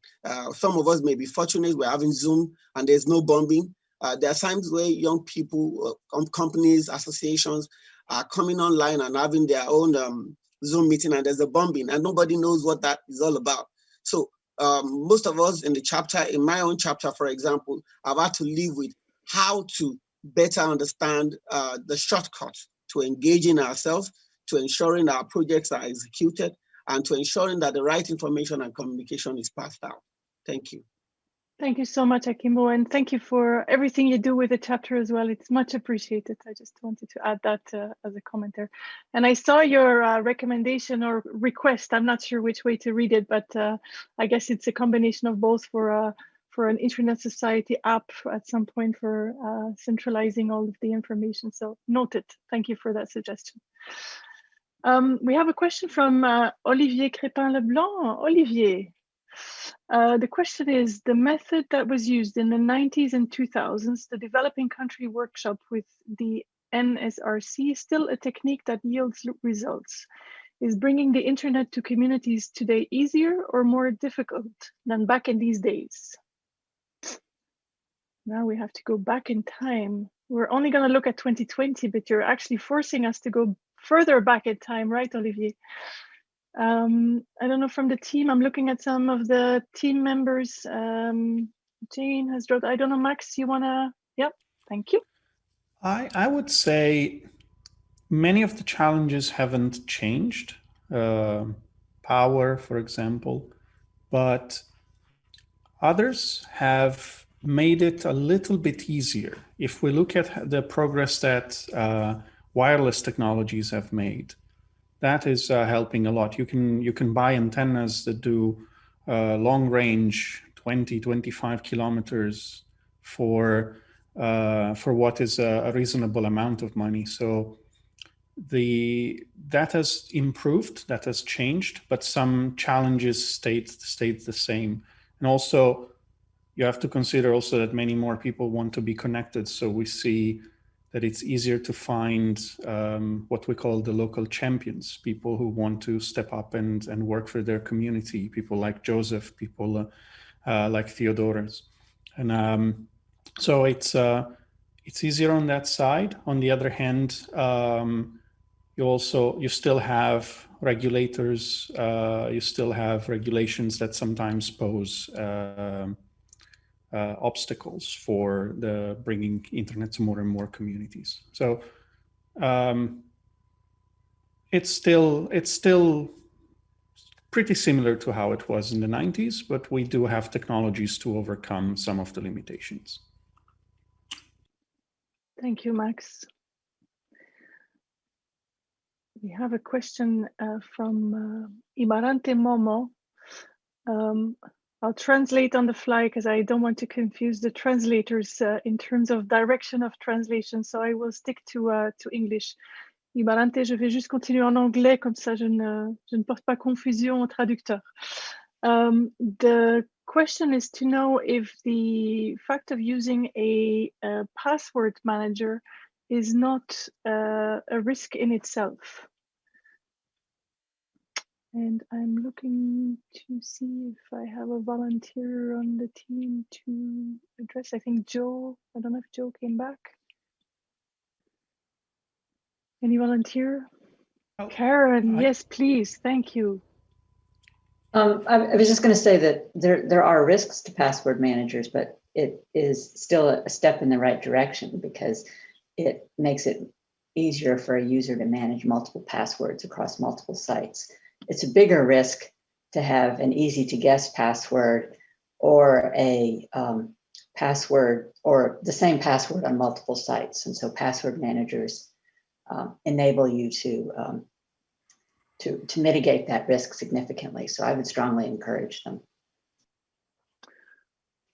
Some of us may be fortunate, we're having Zoom and there's no bombing. There are times where young people, companies, associations are coming online and having their own Zoom meeting and there's a bombing and nobody knows what that is all about. So most of us in the chapter, in my own chapter, for example, I've had to live with how to better understand the shortcuts to engaging ourselves, to ensuring our projects are executed, and to ensuring that the right information and communication is passed out. Thank you. Thank you so much, Akimbo, and thank you for everything you do with the chapter as well. It's much appreciated. I just wanted to add that as a comment there. And I saw your recommendation or request. I'm not sure which way to read it, but I guess it's a combination of both for an Internet Society app at some point for centralizing all of the information. So noted. Thank you for that suggestion. We have a question from Olivier Crépin-Leblanc. Olivier. The question is, the method that was used in the 90s and 2000s, the developing country workshop with the NSRC, still a technique that yields results? Is bringing the internet to communities today easier or more difficult than back in these days? Now we have to go back in time. We're only going to look at 2020, but you're actually forcing us to go further back in time, right, Olivier? I don't know, from the team, I'm looking at some of the team members. Jane has dropped. I don't know, Max, you wanna? Yep, thank you. I would say many of the challenges haven't changed. Power, for example, but others have made it a little bit easier. If we look at the progress that wireless technologies have made, that is helping a lot. You can buy antennas that do long range, 20, 25 kilometers for what is a reasonable amount of money. So that has improved, that has changed, but some challenges stayed the same. And also, you have to consider also that many more people want to be connected. So we see that it's easier to find what we call the local champions, people who want to step up and work for their community, people like Joseph, people like Theorose. And so it's easier on that side. On the other hand, you still have regulators, you still have regulations that sometimes pose obstacles for the bringing internet to more and more communities. So it's still pretty similar to how it was in the 90s, but we do have technologies to overcome some of the limitations. Thank you, Max. We have a question from Imarante Momo. I'll translate on the fly because I don't want to confuse the translators in terms of direction of translation. So I will stick to English. Ibarante, je vais juste continuer en anglais, comme ça je ne porte pas confusion au traducteur. The question is to know if the fact of using a password manager is not a risk in itself. And I'm looking to see if I have a volunteer on the team to address. I think Joe, I don't know if Joe came back. Any volunteer? Oh, Karen, yes, please, thank you. I was just going to say that there are risks to password managers, but it is still a step in the right direction because it makes it easier for a user to manage multiple passwords across multiple sites. It's a bigger risk to have an easy to guess password or a password or the same password on multiple sites. And so password managers enable you to mitigate that risk significantly. So I would strongly encourage them.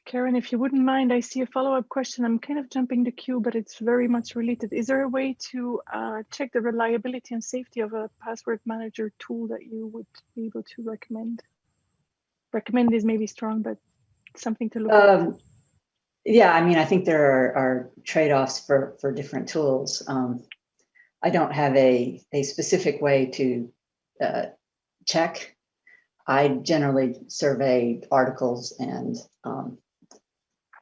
Karen, if you wouldn't mind, I see a follow-up question. I'm kind of jumping the queue, but it's very much related. Is there a way to check the reliability and safety of a password manager tool that you would be able to recommend? Recommend is maybe strong, but something to look at. Yeah, I mean, I think there are trade-offs for different tools. I don't have a specific way to check. I generally survey articles and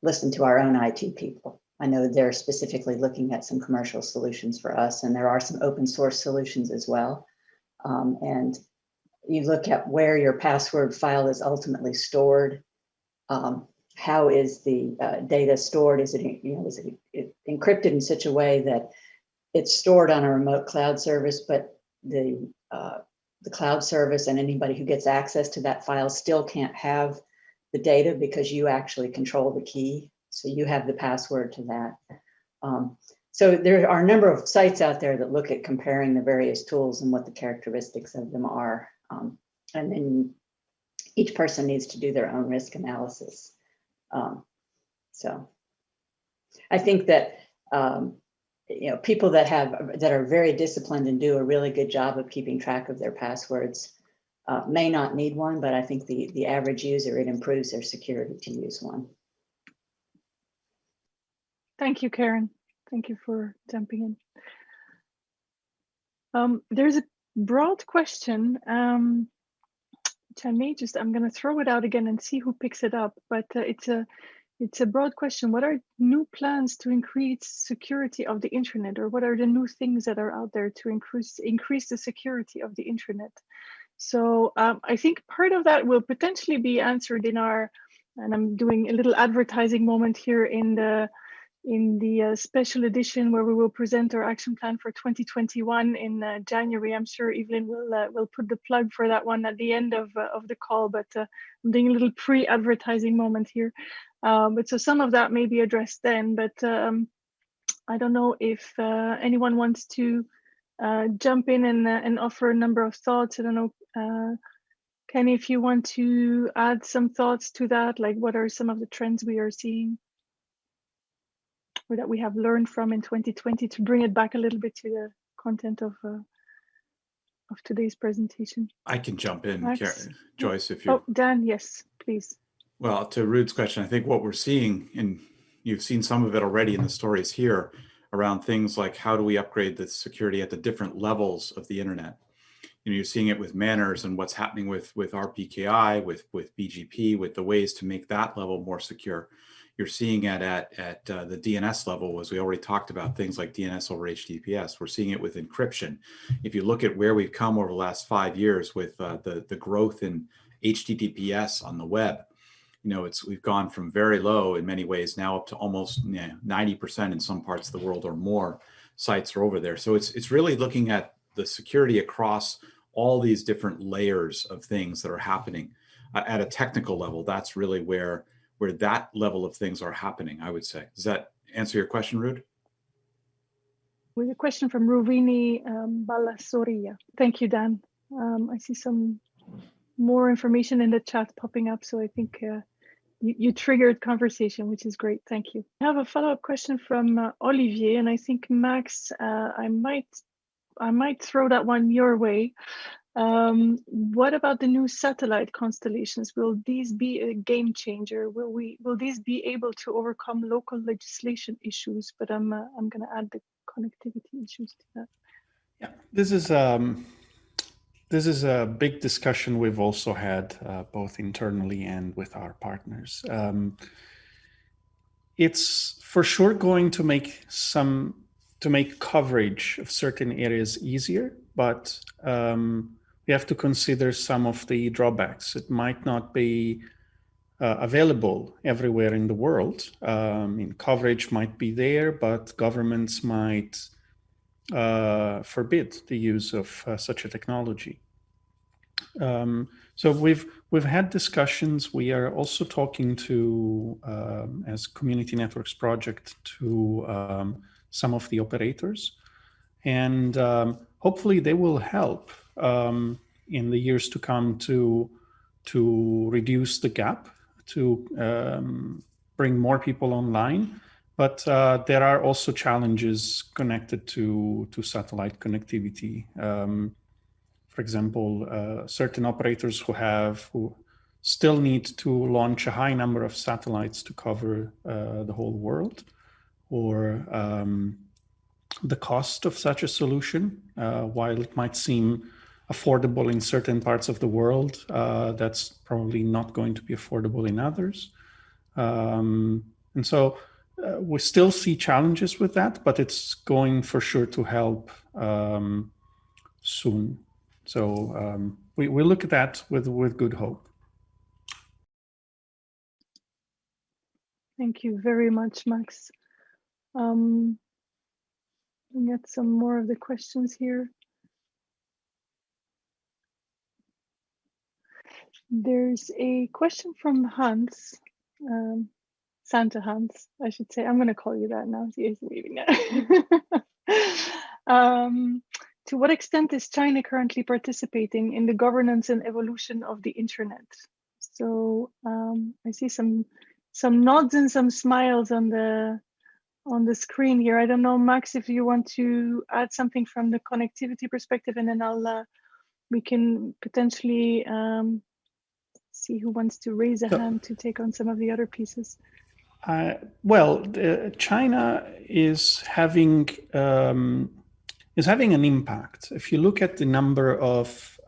listen to our own IT people. I know they're specifically looking at some commercial solutions for us, and there are some open source solutions as well. And you look at where your password file is ultimately stored. How is the data stored? Is it encrypted in such a way that it's stored on a remote cloud service, but the cloud service and anybody who gets access to that file still can't have the data because you actually control the key. So you have the password to that. So there are a number of sites out there that look at comparing the various tools and what the characteristics of them are. And then each person needs to do their own risk analysis. So I think that people that are very disciplined and do a really good job of keeping track of their passwords may not need one, but I think the average user, it improves their security to use one. Thank you, Karen. Thank you for jumping in. There's a broad question, which I'm going to throw it out again and see who picks it up, but it's a broad question. What are new plans to increase security of the internet, or what are the new things that are out there to increase the security of the internet? So I think part of that will potentially be answered in our, and I'm doing a little advertising moment here in the special edition where we will present our action plan for 2021 in January. I'm sure Evelyn will put the plug for that one at the end of the call, but I'm doing a little pre-advertising moment here. But so some of that may be addressed then, but I don't know if anyone wants to jump in and offer a number of thoughts. I don't know, Kenny, if you want to add some thoughts to that, like what are some of the trends we are seeing or that we have learned from in 2020 to bring it back a little bit to the content of today's presentation? I can jump in, Joyce, if you. Oh, Dan, yes, please. Well, to Ruud's question, I think what we're seeing, and you've seen some of it already in the stories here, around things like how do we upgrade the security at the different levels of the internet. You're seeing it with manners and what's happening with RPKI, with BGP, with the ways to make that level more secure. You're seeing it at the DNS level, as we already talked about, things like DNS over HTTPS. We're seeing it with encryption. If you look at where we've come over the last 5 years with the growth in HTTPS on the web, we've gone from very low in many ways now up to almost 90% in some parts of the world or more sites are over there. So it's really looking at the security across all these different layers of things that are happening at a technical level. That's really where that level of things are happening, I would say. Does that answer your question, Ruud? With a question from Ruvini Balasoria. Thank you, Dan. I see some more information in the chat popping up. So I think you triggered conversation, which is great. Thank you. I have a follow-up question from Olivier, and I think Max, I might throw that one your way. What about the new satellite constellations? Will these be a game changer? Will these be able to overcome local legislation issues? But I'm going to add the connectivity issues to that. Yeah, this is a big discussion we've also had both internally and with our partners. It's for sure going to make coverage of certain areas easier, but we have to consider some of the drawbacks. It might not be available everywhere in the world. Coverage might be there, but governments might forbid the use of such a technology. So we've had discussions. We are also talking to, as Community Networks Project, to some of the operators, and hopefully they will help in the years to come to reduce the gap, to bring more people online. But there are also challenges connected to satellite connectivity. For example, certain operators who still need to launch a high number of satellites to cover the whole world, or the cost of such a solution, while it might seem affordable in certain parts of the world, that's probably not going to be affordable in others. And so we still see challenges with that, but it's going for sure to help soon. So we look at that with good hope. Thank you very much, Max. We get some more of the questions here. There's a question from Hans, Santa Hans, I should say. I'm going to call you that now. He's leaving now. To what extent is China currently participating in the governance and evolution of the internet? So I see some nods and some smiles on the screen here. I don't know, Max, if you want to add something from the connectivity perspective, and then we can potentially see who wants to raise a hand to take on some of the other pieces. China is having an impact. If you look at the number of,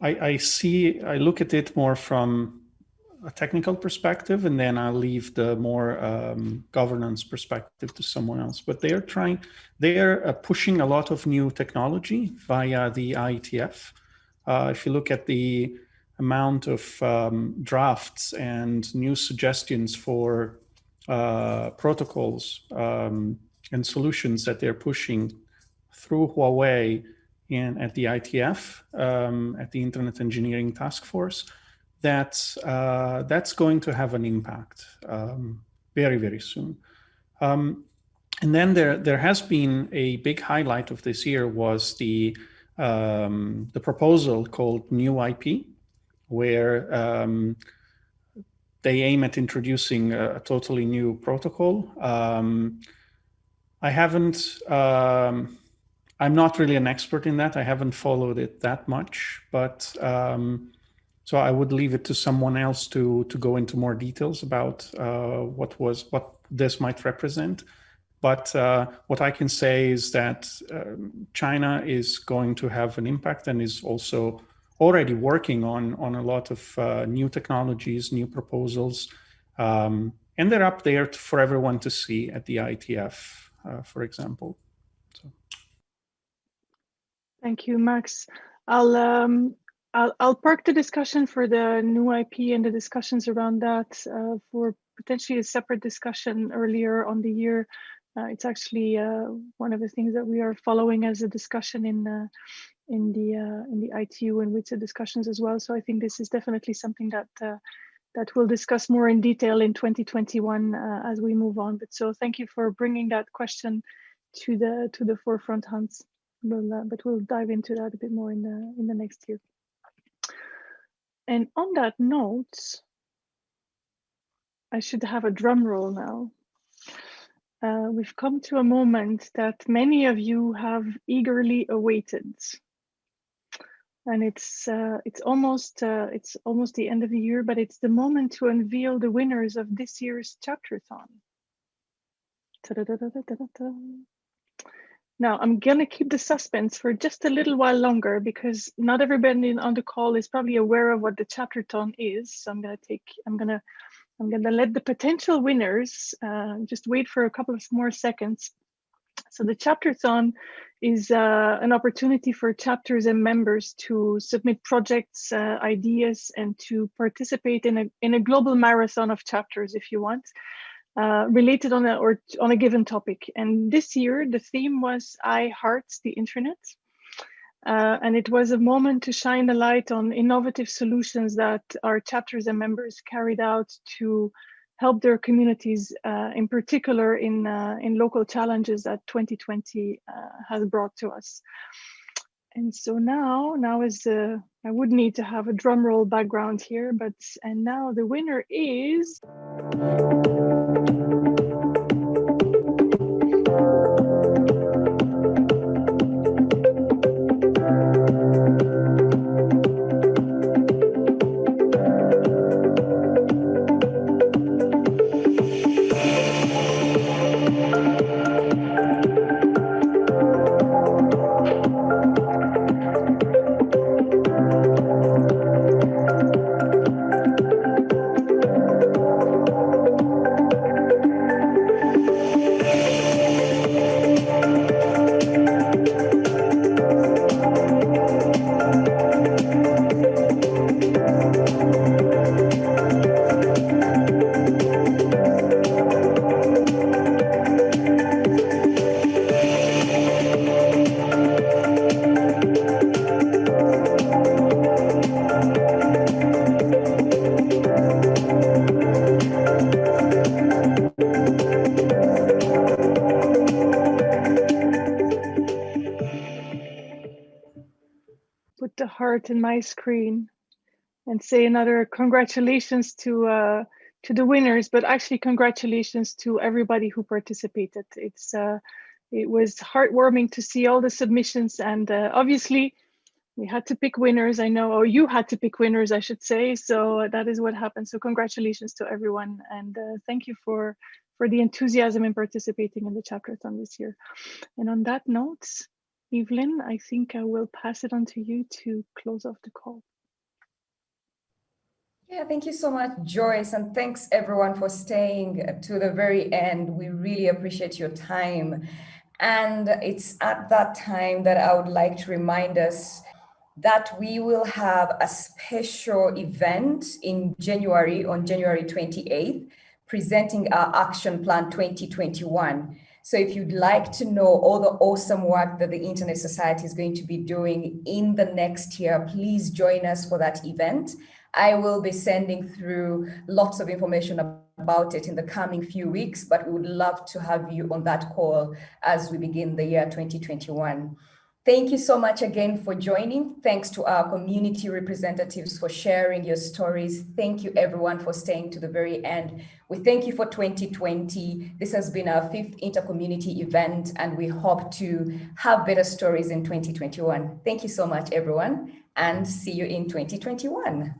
I look at it more from a technical perspective, and then I'll leave the more governance perspective to someone else. But they are pushing a lot of new technology via the IETF. If you look at the amount of drafts and new suggestions for protocols and solutions that they're pushing through Huawei and at the IETF, at the Internet Engineering Task Force, that's going to have an impact very, very soon. And then there has been a big highlight of this year was the proposal called New IP, where they aim at introducing a totally new protocol. I'm not really an expert in that. I haven't followed it that much, but so I would leave it to someone else to go into more details about what this might represent. But what I can say is that China is going to have an impact and is also already working on a lot of new technologies, new proposals, and they're up there for everyone to see at the IETF, for example. So. Thank you, Max. I'll park the discussion for the new IP and the discussions around that for potentially a separate discussion earlier on the year. It's actually one of the things that we are following as a discussion in the ITU and with the discussions as well. So I think this is definitely something that we'll discuss more in detail in 2021 as we move on. But so thank you for bringing that question to the forefront, Hans. But we'll dive into that a bit more in the next year. And on that note, I should have a drum roll now. We've come to a moment that many of you have eagerly awaited. And it's almost the end of the year, but it's the moment to unveil the winners of this year's Chapterthon. Now I'm gonna keep the suspense for just a little while longer because not everybody on the call is probably aware of what the Chapterthon is. So I'm gonna let the potential winners just wait for a couple of more seconds. So the Chapterthon is an opportunity for chapters and members to submit projects, ideas, and to participate in a global marathon of chapters, if you want, related on a given topic. And this year, the theme was I Heart the Internet. And it was a moment to shine a light on innovative solutions that our chapters and members carried out to help their communities, in particular in local challenges that 2020 has brought to us. And so now is I would need to have a drum roll background here, and now the winner is. Put the heart in my screen and say another congratulations to the winners, but actually congratulations to everybody who participated. It was heartwarming to see all the submissions, and obviously we had to pick winners. I know, or you had to pick winners, I should say. So that is what happened. So congratulations to everyone, and thank you for the enthusiasm in participating in the Chapterthon this year. And on that note, Evelyn, I think I will pass it on to you to close off the call. Yeah, thank you so much, Joyce, and thanks everyone for staying to the very end. We really appreciate your time. And it's at that time that I would like to remind us that we will have a special event in January, on January 28th, presenting our Action Plan 2021. So if you'd like to know all the awesome work that the Internet Society is going to be doing in the next year, please join us for that event. I will be sending through lots of information about it in the coming few weeks, but we would love to have you on that call as we begin the year 2021. Thank you so much again for joining. Thanks to our community representatives for sharing your stories. Thank you everyone for staying to the very end. We thank you for 2020. This has been our 5th InterCommunity event, and we hope to have better stories in 2021. Thank you so much, everyone, and see you in 2021.